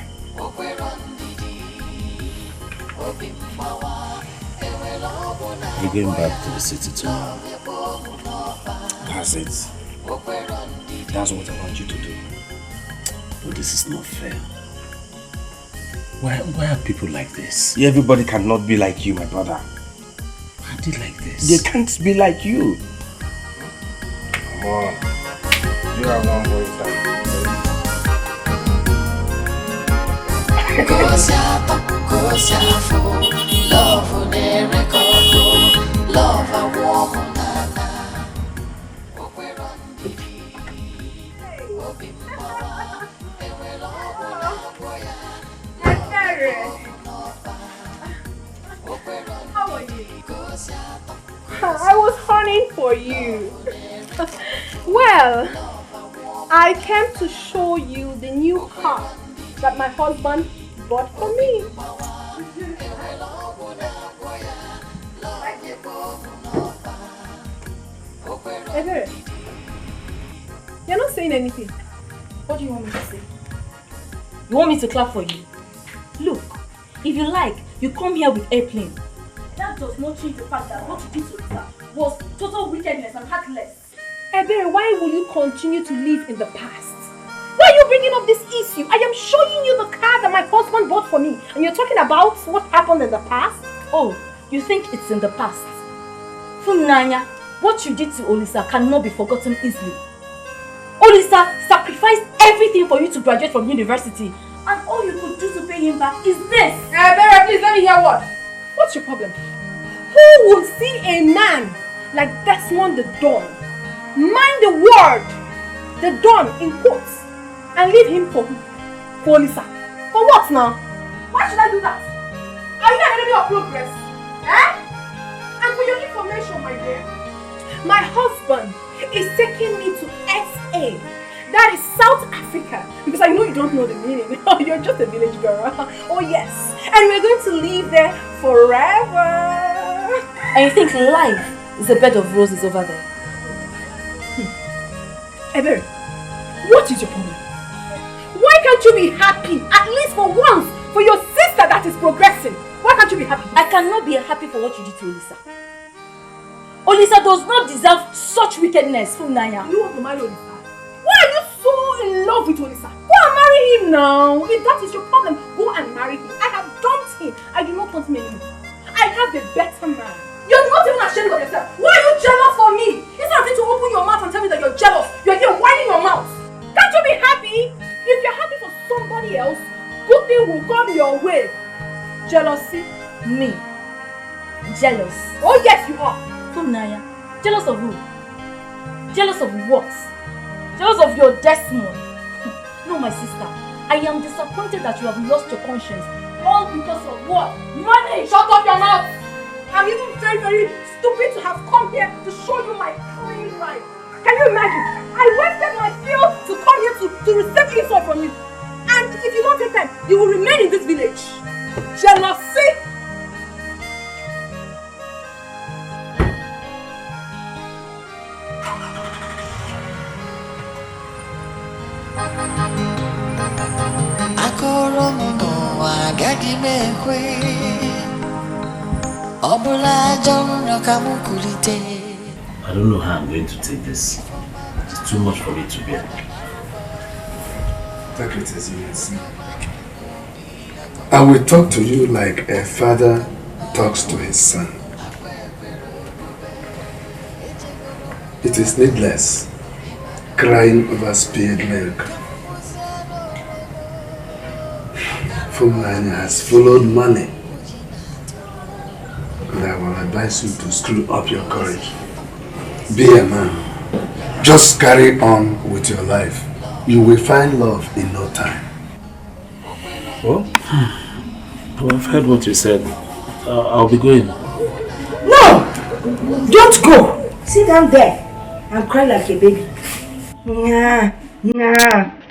You're going back to the city tomorrow. That's it. That's what I want you to do. But this is not fair. Why are people like this? Everybody cannot be like you, my brother. Why are they like this? They can't be like you. Come on. You have one voice time. How are you? I was hunting for you. Well, I came to show you the new car that my husband bought for me. Hey, you're not saying anything. What do you want me to say? You want me to clap for you? Look, if you like, you come here with airplane. That does not change the fact that what you did to her was total wickedness and heartless. Ebere, why will you continue to live in the past? Why are you bringing up this issue? I am showing you the car that my husband bought for me, and you're talking about what happened in the past? Oh, you think it's in the past? Nanya, what you did to Olisa cannot be forgotten easily. Olisa sacrificed everything for you to graduate from university, and all you could do to pay him back is this. Ebere, please let me hear what? What's your problem? Who will see a man like Desmond the Don, mind the word, the Don in quotes, and leave him for who? For Olisa. For what now? Why should I do that? Are you not enemy of progress? Eh? And for your information, my dear, my husband is taking me to SA, That is South Africa. Because I know you don't know the meaning. You're just a village girl. Oh yes. And we're going to live there forever. And you think life is a bed of roses over there? Ebere, what is your problem? Why can't you be happy, at least for once, for your sister that is progressing? Why can't you be happy? I cannot be happy for what you did to Olisa. Olisa does not deserve such wickedness, Funaya. You want to marry Olisa? Why are you so in love with Olisa? Go and marry him now. If that is your problem, go and marry him. I have dumped him. I do not want him anymore. I have a better man. You're not even ashamed of yourself. Why are you jealous for me? Instead of you to open your mouth and tell me that you're jealous, you're here whining your mouth. Can't you be happy? If you're happy for somebody else, good thing will come your way. Jealousy? Me? Jealous? Oh yes, you are. Funaya, jealous of who? Jealous of what? Jealous of your Desmond? No, my sister. I am disappointed that you have lost your conscience. All because of what? Money! Shut up your mouth! I'm even very, very stupid to have come here to show you my clean life. Can you imagine? I wasted my fuel to come here to receive insult from you. And if you don't take time, you will remain in this village. Jealousy! I don't know how I'm going to take this. It's too much for me to bear. Take it as you see. I will talk to you like a father talks to his son. It is needless crying over spilled milk. Fulani has followed money. And I will advise you to screw up your courage. Be a man. Just carry on with your life. You will find love in no time. Well, I've heard what you said. I'll be going. No! Don't go! Sit down there and cry like a baby. Nah.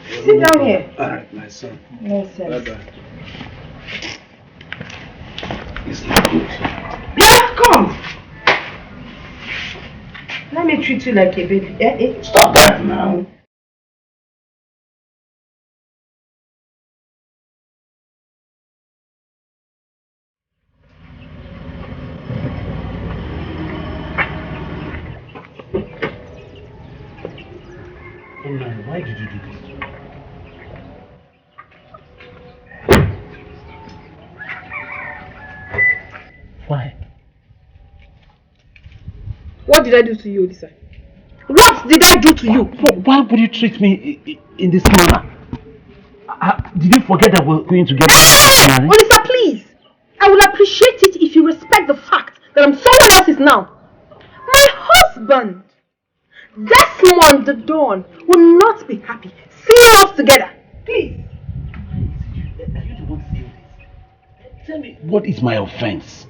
Sit down here. Alright, my son. Yes, sir. Bye-bye. It's not good. Yes, come! Let me treat you like a baby. Stop that now. Oh man, why did you do this? Why? What did I do to you, Olisa? What did I do to you? Why would you treat me in this manner? Did you forget that we're going to get married? Olisa, please! I will appreciate it if you respect the fact that I'm someone else's now. My husband, Desmond the Dawn, will not be happy seeing us together. Please. Tell me, what is my offense?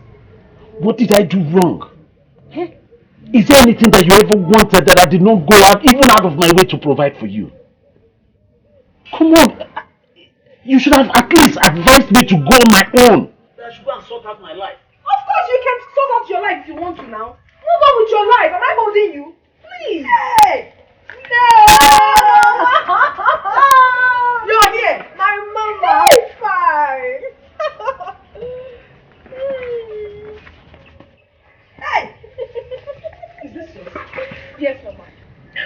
What did I do wrong? Is there anything that you ever wanted that I did not go out, even out of my way to provide for you? Come on. You should have at least advised me to go on my own. I should go and sort out my life. Of course you can sort out your life if you want to now. Move on with your life. Am I holding you? Please. Hey! No! You're here. My mama. Fine. Hey! Is this yours? Yes, mama.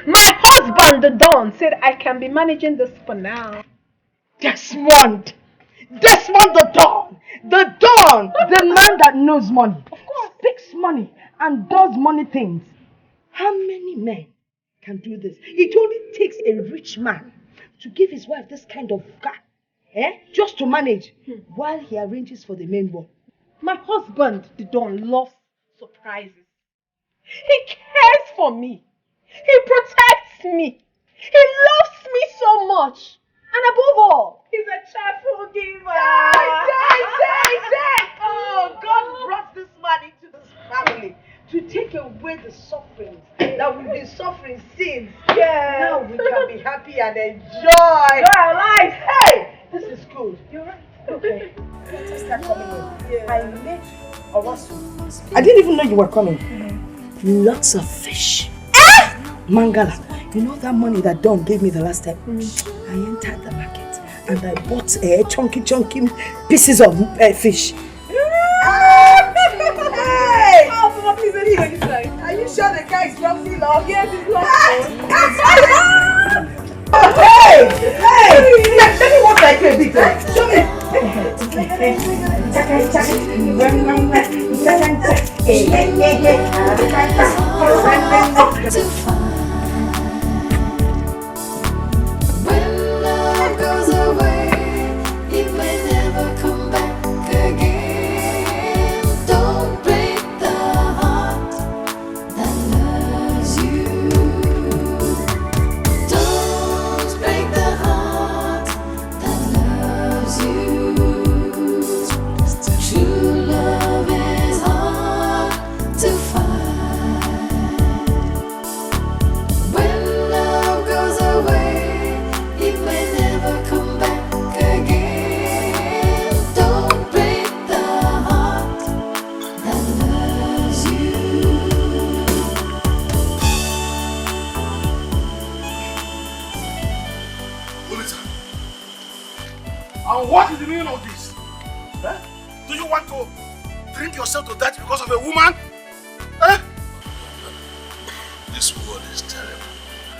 My husband, the Don, said I can be managing this for now. Desmond the Don, the man that knows money, speaks money and does money things. How many men can do this? It only takes a rich man to give his wife this kind of car, just to manage while he arranges for the main one. My husband, the Don, loves surprises. He cares for me. He protects me. He loves me so much. And above all, he's a cheerful giver. Oh, God brought this man into this family to take away the sufferings that we've been suffering since. Yeah. Now we can be happy and enjoy our life. Hey, this is good. You're right. Okay. Let us start coming in. Yeah. I met Owasu. I didn't even know you were coming. Lots of fish. Mangala. You know that money that Don gave me the last time? I entered the market and I bought chunky pieces of fish. Hey! Oh, Papa, please, let me go this side. Are you sure the guy is roughly long? Yes, it's long. Hey! Let me walk like you a bit. Show me. When love goes away, it may never come back again. Don't break the heart that loves you. Don't break the heart that loves you. True love is hard to find. When love goes away, it may never come back again. Don't break the heart that loves you. Olisa. And what is the meaning of this? Do you want to drink yourself to death because of a woman? This world is terrible.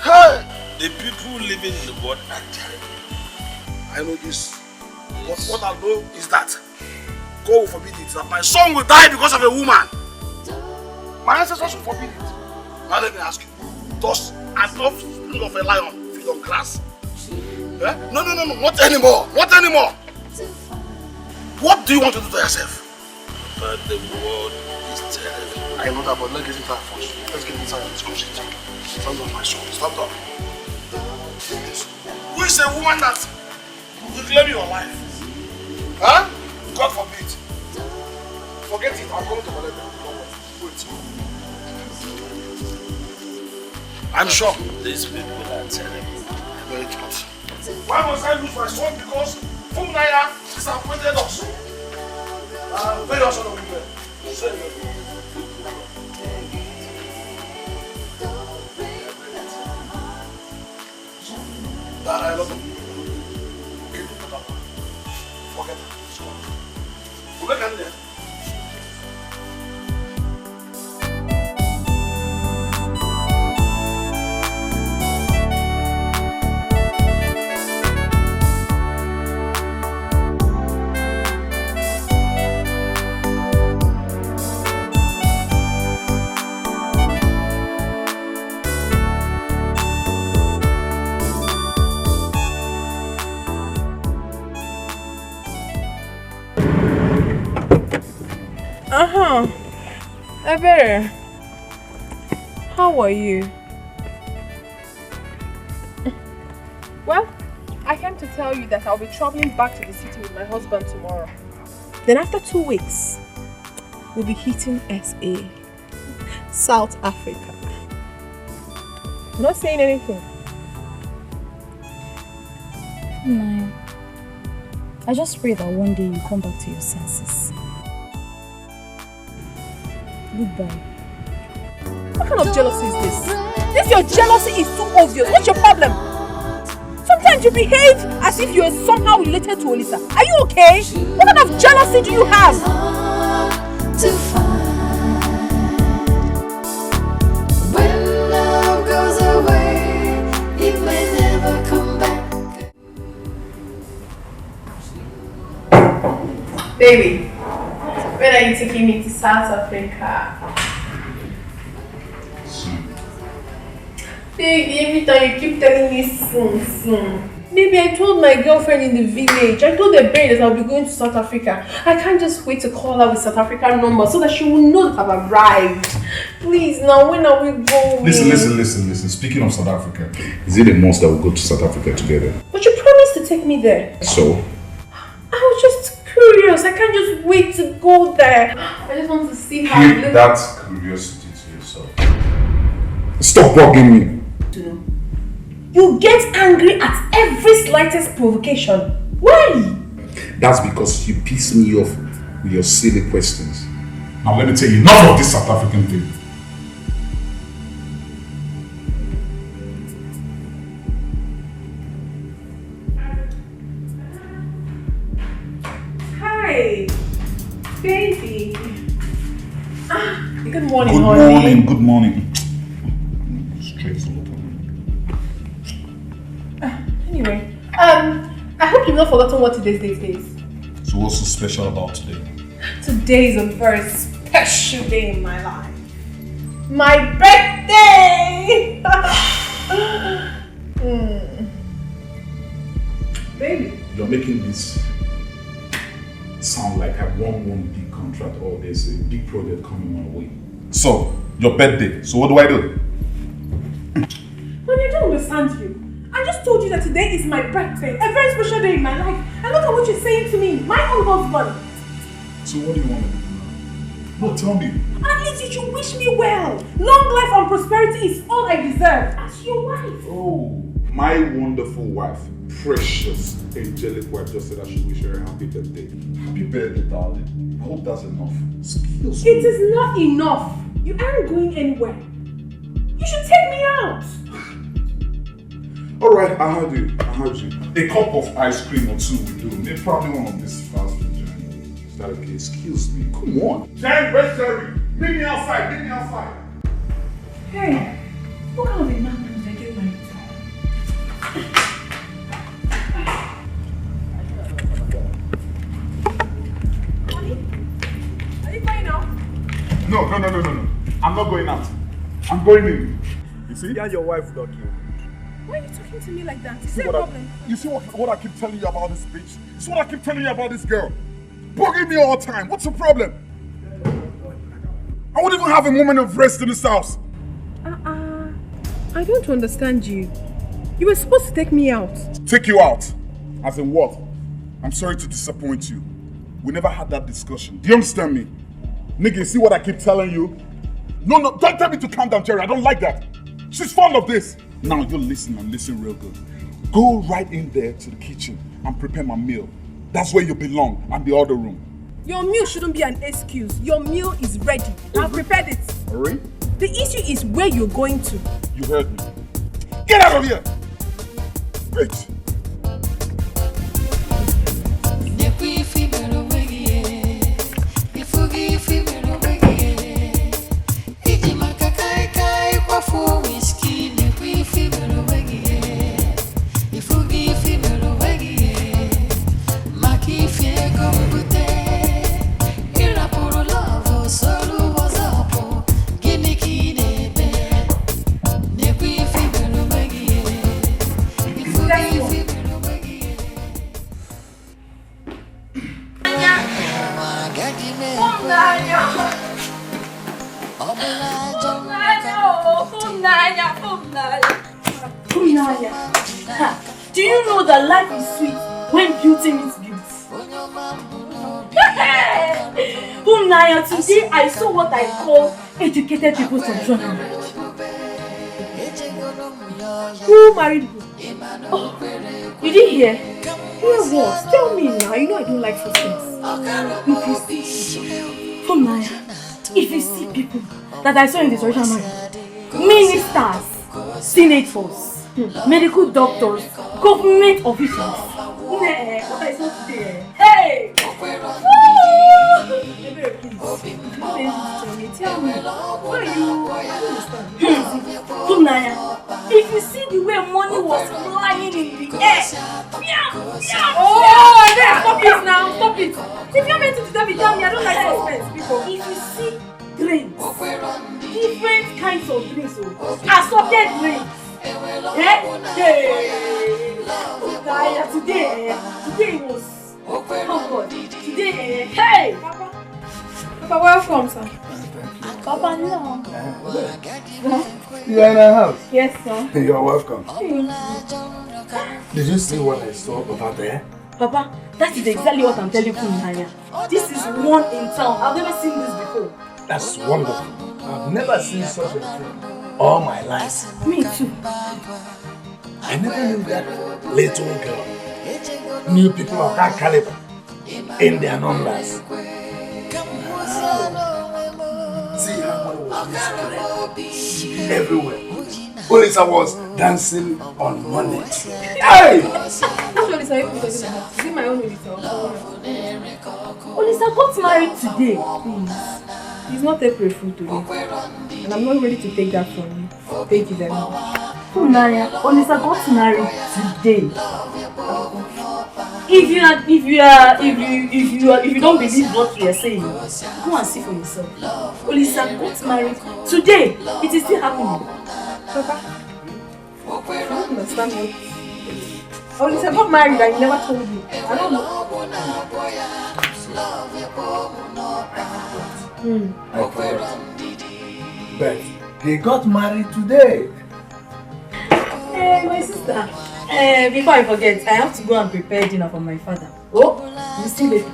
Hey! The people living in the world are terrible. I know this. But what I know is that God will forbid it, that my son will die because of a woman. My ancestors will forbid it. Now let me ask you, does an offspring of a lion feed on grass? No, not anymore. Not anymore. What do you want to do to yourself? But the world is terrible. I know that, but let's get into that first. Let's get inside the discussion. Stand up, my son. Stand up. Who is a woman that will claim your life? Huh? God forbid. Forget it. I'm going to collect them. Wait. I'm sure. These people are terrible. Very close. Why must I lose my son because Fumunaya disappointed us? Very also not good. I love him. Okay, forget it. We'll make it there. Ebere, how are you? Well, I came to tell you that I'll be traveling back to the city with my husband tomorrow. Then after 2 weeks, we'll be hitting SA, South Africa. You're not saying anything. No. I just pray that one day you come back to your senses. Goodbye. What kind of jealousy is this? This your jealousy is too obvious. What's your problem? Sometimes you behave as if you're somehow related to Olisa. Are you okay? What kind of jealousy do you have? When love goes away, it may never come back. Baby, when are you taking me to South Africa? Baby, every time you keep telling me soon. Baby, I told my girlfriend in the village, I told the babe that I'll be going to South Africa. I can't just wait to call her with South African number so that she will know that I've arrived. Please, now when are we going? Listen. Speaking of South Africa, is it a must that we go to South Africa together? But you promised to take me there. So? I was just curious. I can't just wait to go there. I just want to see how it Keep looks. that curiosity to yourself. Stop bugging me. You get angry at every slightest provocation. Why? That's because you piss me off with your silly questions. Now let me tell you, enough of this South African thing. Hi, baby. Good morning, Good honey. morning, good morning. Straight from Anyway, I hope you've not forgotten what today's date is. So what's so special about today? Today is a very special day in my life. My birthday! Baby. You're making this sound like I won one big contract or there's a big project coming my way. So, your birthday. So what do I do? Honey, I don't understand you. I just told you that today is my birthday. A very special day in my life. And look at what you're saying to me. My own husband. So what do you want me to do now? No, tell me. At least you should wish me well. Long life and prosperity is all I deserve as your wife. Oh, my wonderful wife, precious, angelic wife just said I should wish her a happy birthday. Happy birthday, darling. I hope that's enough. Excuse me. It is not enough. You aren't going anywhere. You should take me out. Alright, I heard you. A cup of ice cream or two will do. Maybe probably one of this fast food journey. Is that okay? Excuse me. Come on. Jerry, where's Jerry? Meet me outside. Hey, what kind of a man did I get married to? Are you going out? No. I'm not going out. I'm going in. You see? Yeah, your wife lucky. Why are you talking to me like that? Is there a problem? You see what I keep telling you about this bitch? You see what I keep telling you about this girl? Bugging me all the time. What's the problem? I won't even have a moment of rest in this house. I don't understand you. You were supposed to take me out. Take you out? As in what? I'm sorry to disappoint you. We never had that discussion. Do you understand me? Nigga, you see what I keep telling you? No, don't tell me to calm down, Jerry. I don't like that. She's fond of this. Now you listen and listen real good. Go right in there to the kitchen and prepare my meal. That's where you belong, and the other room. Your meal shouldn't be an excuse. Your meal is ready. I've prepared it. Alright? The issue is where you're going to. You heard me. Get out of here! Bitch! Do you know that life is sweet when beauty meets beauty? Naya, today I saw what I call educated people's traditional marriage. Who married who? Oh, you didn't hear? Hear what? Tell me now. You know I don't like such things. If you see, Naya, if you see people that I saw in the traditional marriage, ministers, senators, medical doctors, government officials. What I saw today. Hey! Tell me, why are you? I don't understand. Naya, if you see the way money was flying in the air. Oh, stop it now. Stop it. If you're meant to tell me, I don't like suspense, people. If you see drinks, different kinds of drinks, assorted drinks. Naya, today was. Oh God, today, hey! Papa, welcome, sir. Papa, no. You are in our house? Yes, sir. You're welcome. Did you see what I saw over there? Papa, that is exactly what I'm telling you, Naya. This is one in town. I've never seen this before. That's wonderful. I've never seen such a thing all my life. Me too. I never knew that little girl knew people of that caliber in their numbers. See how much was everywhere. Olisa was dancing on Monday. Hey! Which Olisa are you talking about? Is it my own Olisa? Olisa got married today. It's not April Fool today. And I'm not ready to take that from you. Thank you very much. Naya, Olisa got married today. If you don't believe what we are saying, go and see for yourself. Olisa got married today. It is still happening. Papa, I don't understand you. Olisa got married and you never told me. I don't know. I forgot. But they got married today. Hey, my sister. Before I forget, I have to go and prepare dinner for my father. Oh, you see later.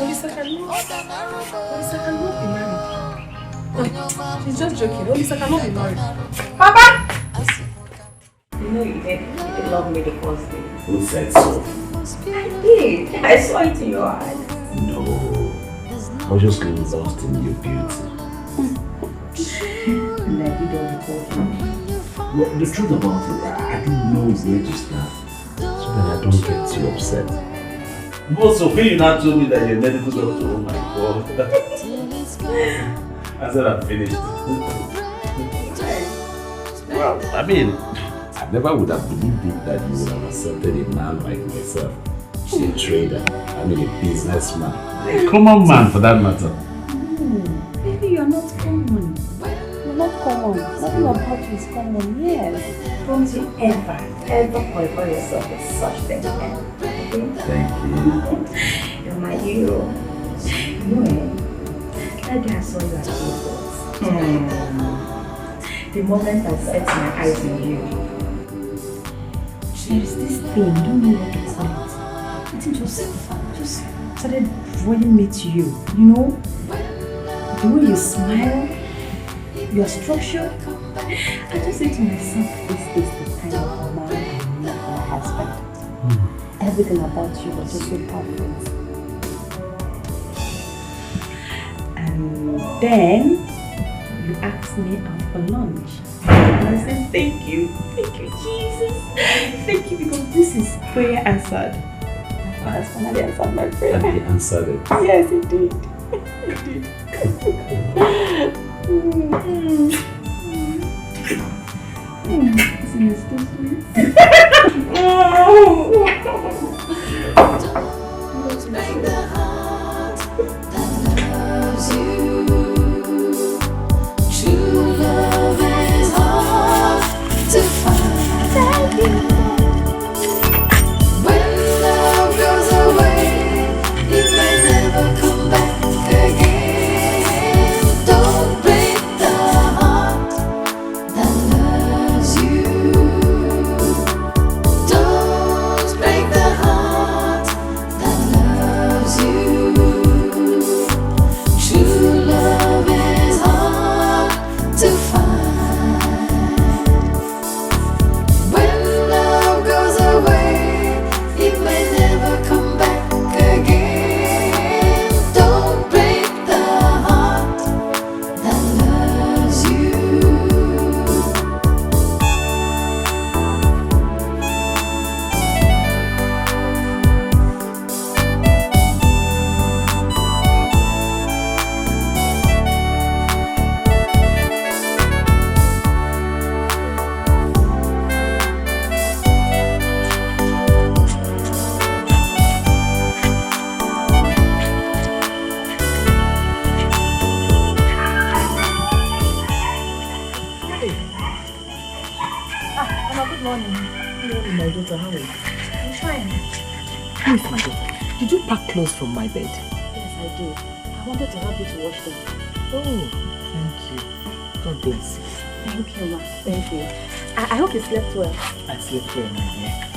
Olisa cannot be married. She's just joking. Olisa cannot be married. Papa! You know you didn't love me the first day. Who said so? I did. I saw it in your eyes. No. I was just lost in your beauty. And I did all the talking. Well, the truth about it, I didn't know where to start. So that I don't get too upset. Also, when you now told me that you're medical doctor, oh my god. I said I'm finished. Well, I mean, I never would have believed it that you would have accepted a man like myself. A trader, I mean a businessman. A common man for that matter. Baby, you're not common. You're not common. Nothing about you is common, yes. Don't you ever qualify yourself as such thing again. Okay? Thank you. You're my hero. You know, that day I saw you at the airport. The moment I set my eyes on you, there's this thing, don't know what to call it. It just started drawing me to you, you know? The way you smile, your structure. I just said to myself, this is the kind of man I need for my husband. Everything about you was just so perfect. And then you asked me out for lunch. And I said, thank you, Jesus. Thank you, because this is prayer answered. My father's finally answered my prayer. And he answered it. Yes, he did. He did. Isn't it so sweet? Make the heart that loves you. True love is hard to find. When love goes away, it may never come back again. Don't break the heart that loves you. Don't break the heart that loves you. True love is hard to find. When love goes away, it may never come back again. Don't break the heart that loves you. Mama, good morning. Good morning, my daughter. How are you? I'm fine. Who is my daughter? Did you pack clothes from my bed? Yes, I did. I wanted to help you to wash them. Oh, thank you. God bless you. Thank you, ma. Thank you. I hope you slept well. I slept well, my dear.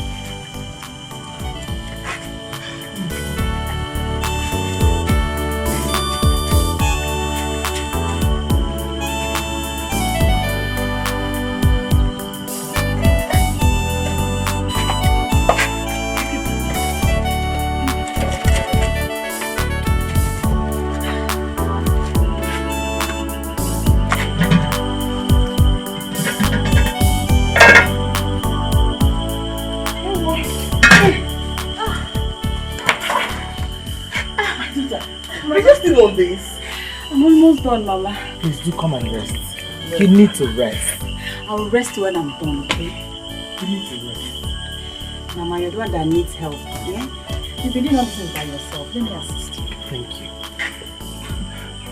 On this. I'm almost done, Mama. Please do come and rest. You need to rest. I'll rest when I'm done, okay? You need to rest. Mama, you're the one that needs help, yeah? You've been doing all this by yourself. Let me assist you. Thank you.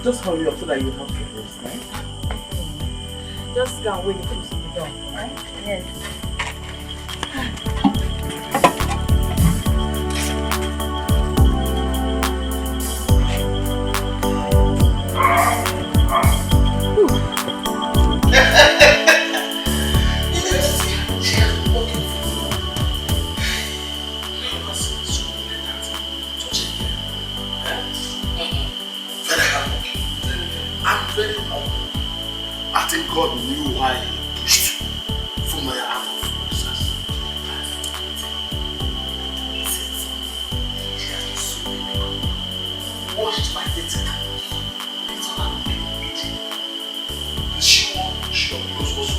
Just hurry up so that you have to rest, right? Just go and wait until you be done, right? Yes. God knew why he pushed from my out of process. She has been so many washed my dirty clothes. It's not a big deal. She was also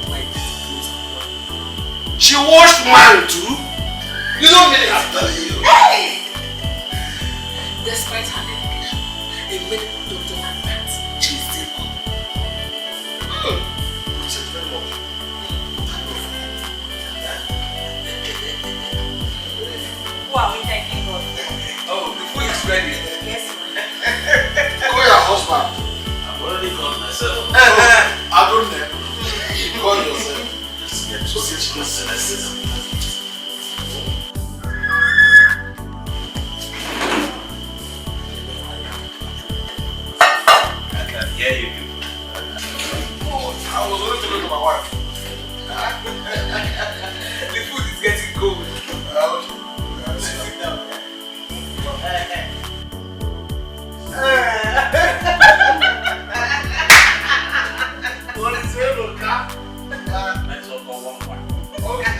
my dirty clothes as well. She washed mine too. You don't really have to tell you. Hey! Despite her dedication, a medical doctor like that, she is still up. Which is very much. Wow, we thank you, God. Oh, the food is ready. Yes, Call your husband. I've already called myself. I don't know. Call yourself. Let's get to sit. I can hear you. I was only talking to my wife. The food is getting cold. Let's sit down. What is it, Luca? Let's all go one. Okay.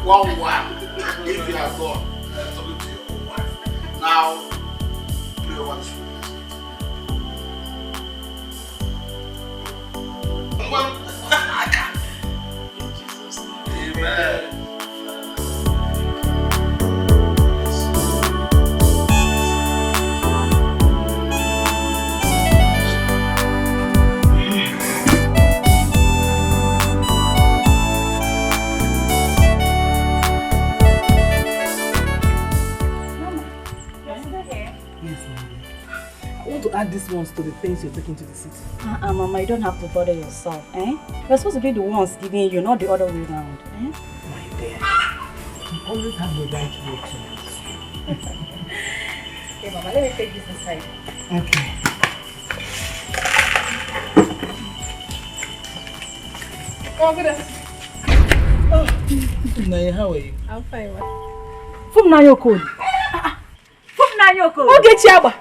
One. If you are gone, I'm talking to your own wife. Now, pray over this food. I can't. In Jesus' name. Amen. To add these ones to the things you're taking to the city. Mama, you don't have to bother yourself, eh? You're supposed to be the ones giving you, not the other way around, eh? My dear, you always have the right way to it. Okay, Mama, let me take this inside. Okay. Oh, good afternoon. Oh, Naya, how are you? I'm fine, From Nayoko. From Nayoko. Oh, get Yaba.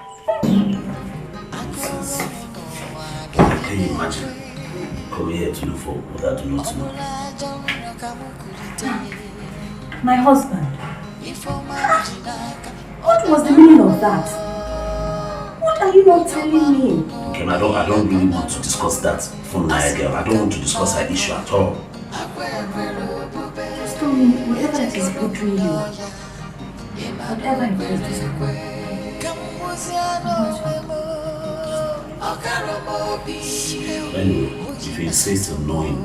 Can you imagine coming here to look for what I do not know? My husband. What was the meaning of that? What are you not telling me? Okay, I don't really want to discuss that from Naya girl. I don't want to discuss her issue at all. Just tell me whatever it is bothering you. Whatever it is disappointing. Anyway, if you insist on knowing,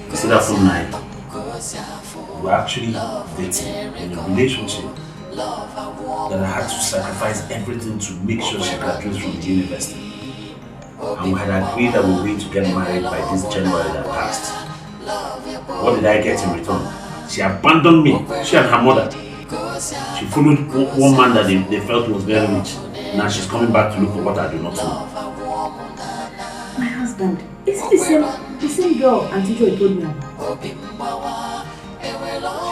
consider from night, we're actually dating in a relationship that I had to sacrifice everything to make sure she graduates from the university. And we had agreed that we were going to get married by this January that passed. What did I get in return? She abandoned me, she and her mother. She followed one man that they felt was very rich. Now she's coming back to look for what I do not know. understand. Is it the same girl Auntie Joy told me about?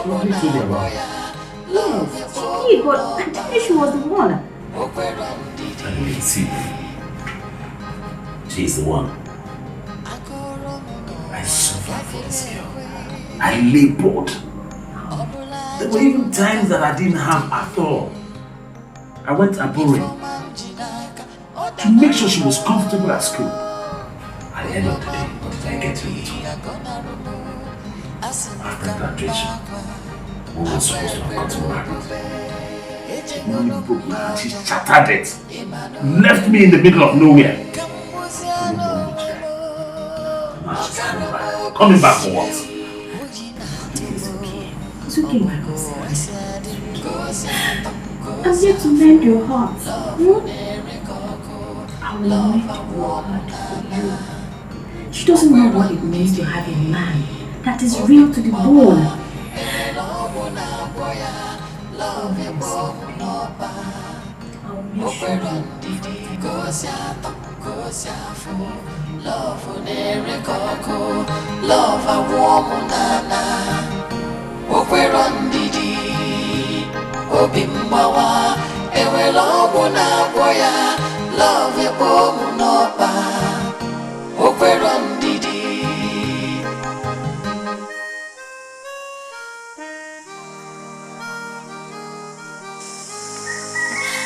What did you tell me about? Yes, she did, but I didn't know she was the one. And see, she's the one. I suffered for this girl. I labored. There were even times that I didn't have at all. I went abroad to make sure she was comfortable at school. At the end of the day, what did I get to eat? After graduation, we were supposed to have gotten married. Money broke my heart, she shattered it. Left me in the middle of nowhere. Now she's coming back. Coming back for what? It's okay, my cousin. I'm here to mend your heart. I will mend your heart for you. She doesn't know what it means to have a man that is real to the bone. I'll make sure love a woman nana okwero ndidi obi mgbawa ewela ọgwụ na-agwọ ya love ebe ọmụ n'ọba okwero ndidi.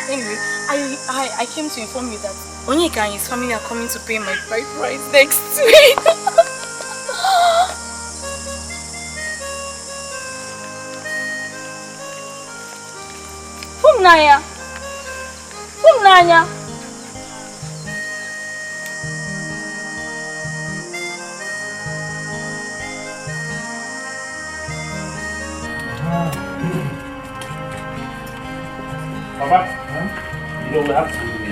Anyway, I came to inform you that Onyeka and his family are coming to pay my bride price next week. Nanya. Papa, you know we have to be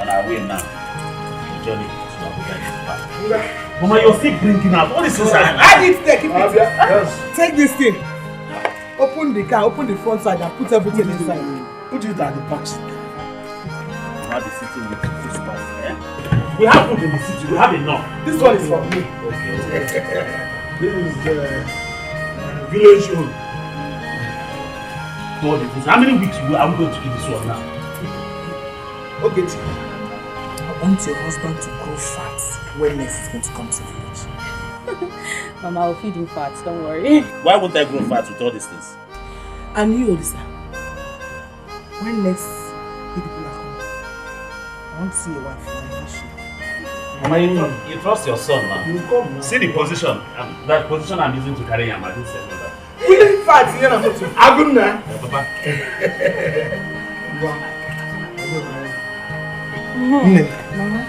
on our way now. The journey to Abuja is back. Mama, you're still drinking out. What is inside? I did take it. Yes. Take this thing. Open the car, open the front side and put everything inside. Put it at the back seat. Now the city with this stuff. We have food in the city. We have enough. This one is for me. Okay. This is village own. How many weeks are we going to eat this one now? Okay. I want your husband to grow fat when next is going to come to the village. Mama, I'll feed him fat, don't worry. Why won't I grow fat with all these things? And you, Olisa, when next people are coming, I want to see your wife. Mama, you trust your son now. You come now. See the position. That position I'm using to carry him. I didn't say that. We need fat here now. Aguna. Papa. Mama,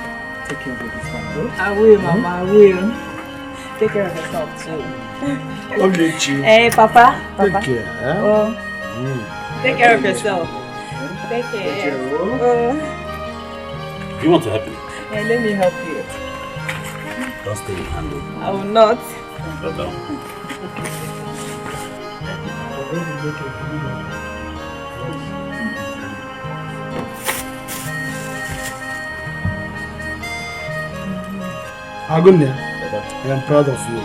take care of this one, bro. I will, Mama, I will. Take care of yourself too. Okay, Hey, Papa. Take care. Huh? Oh. Take care of yourself. Take care. You want to help me? Hey, let me help you. Don't stay in handle. I will not. Go down. Agunya, I am proud of you.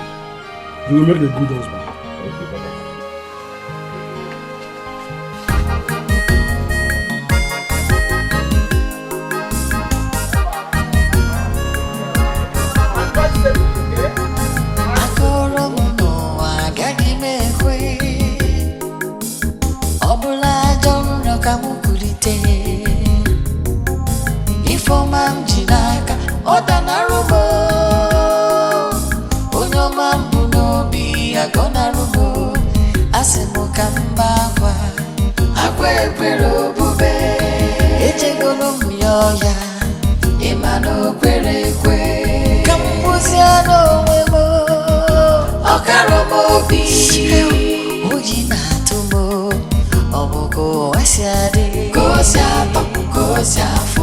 You will make a good husband. Go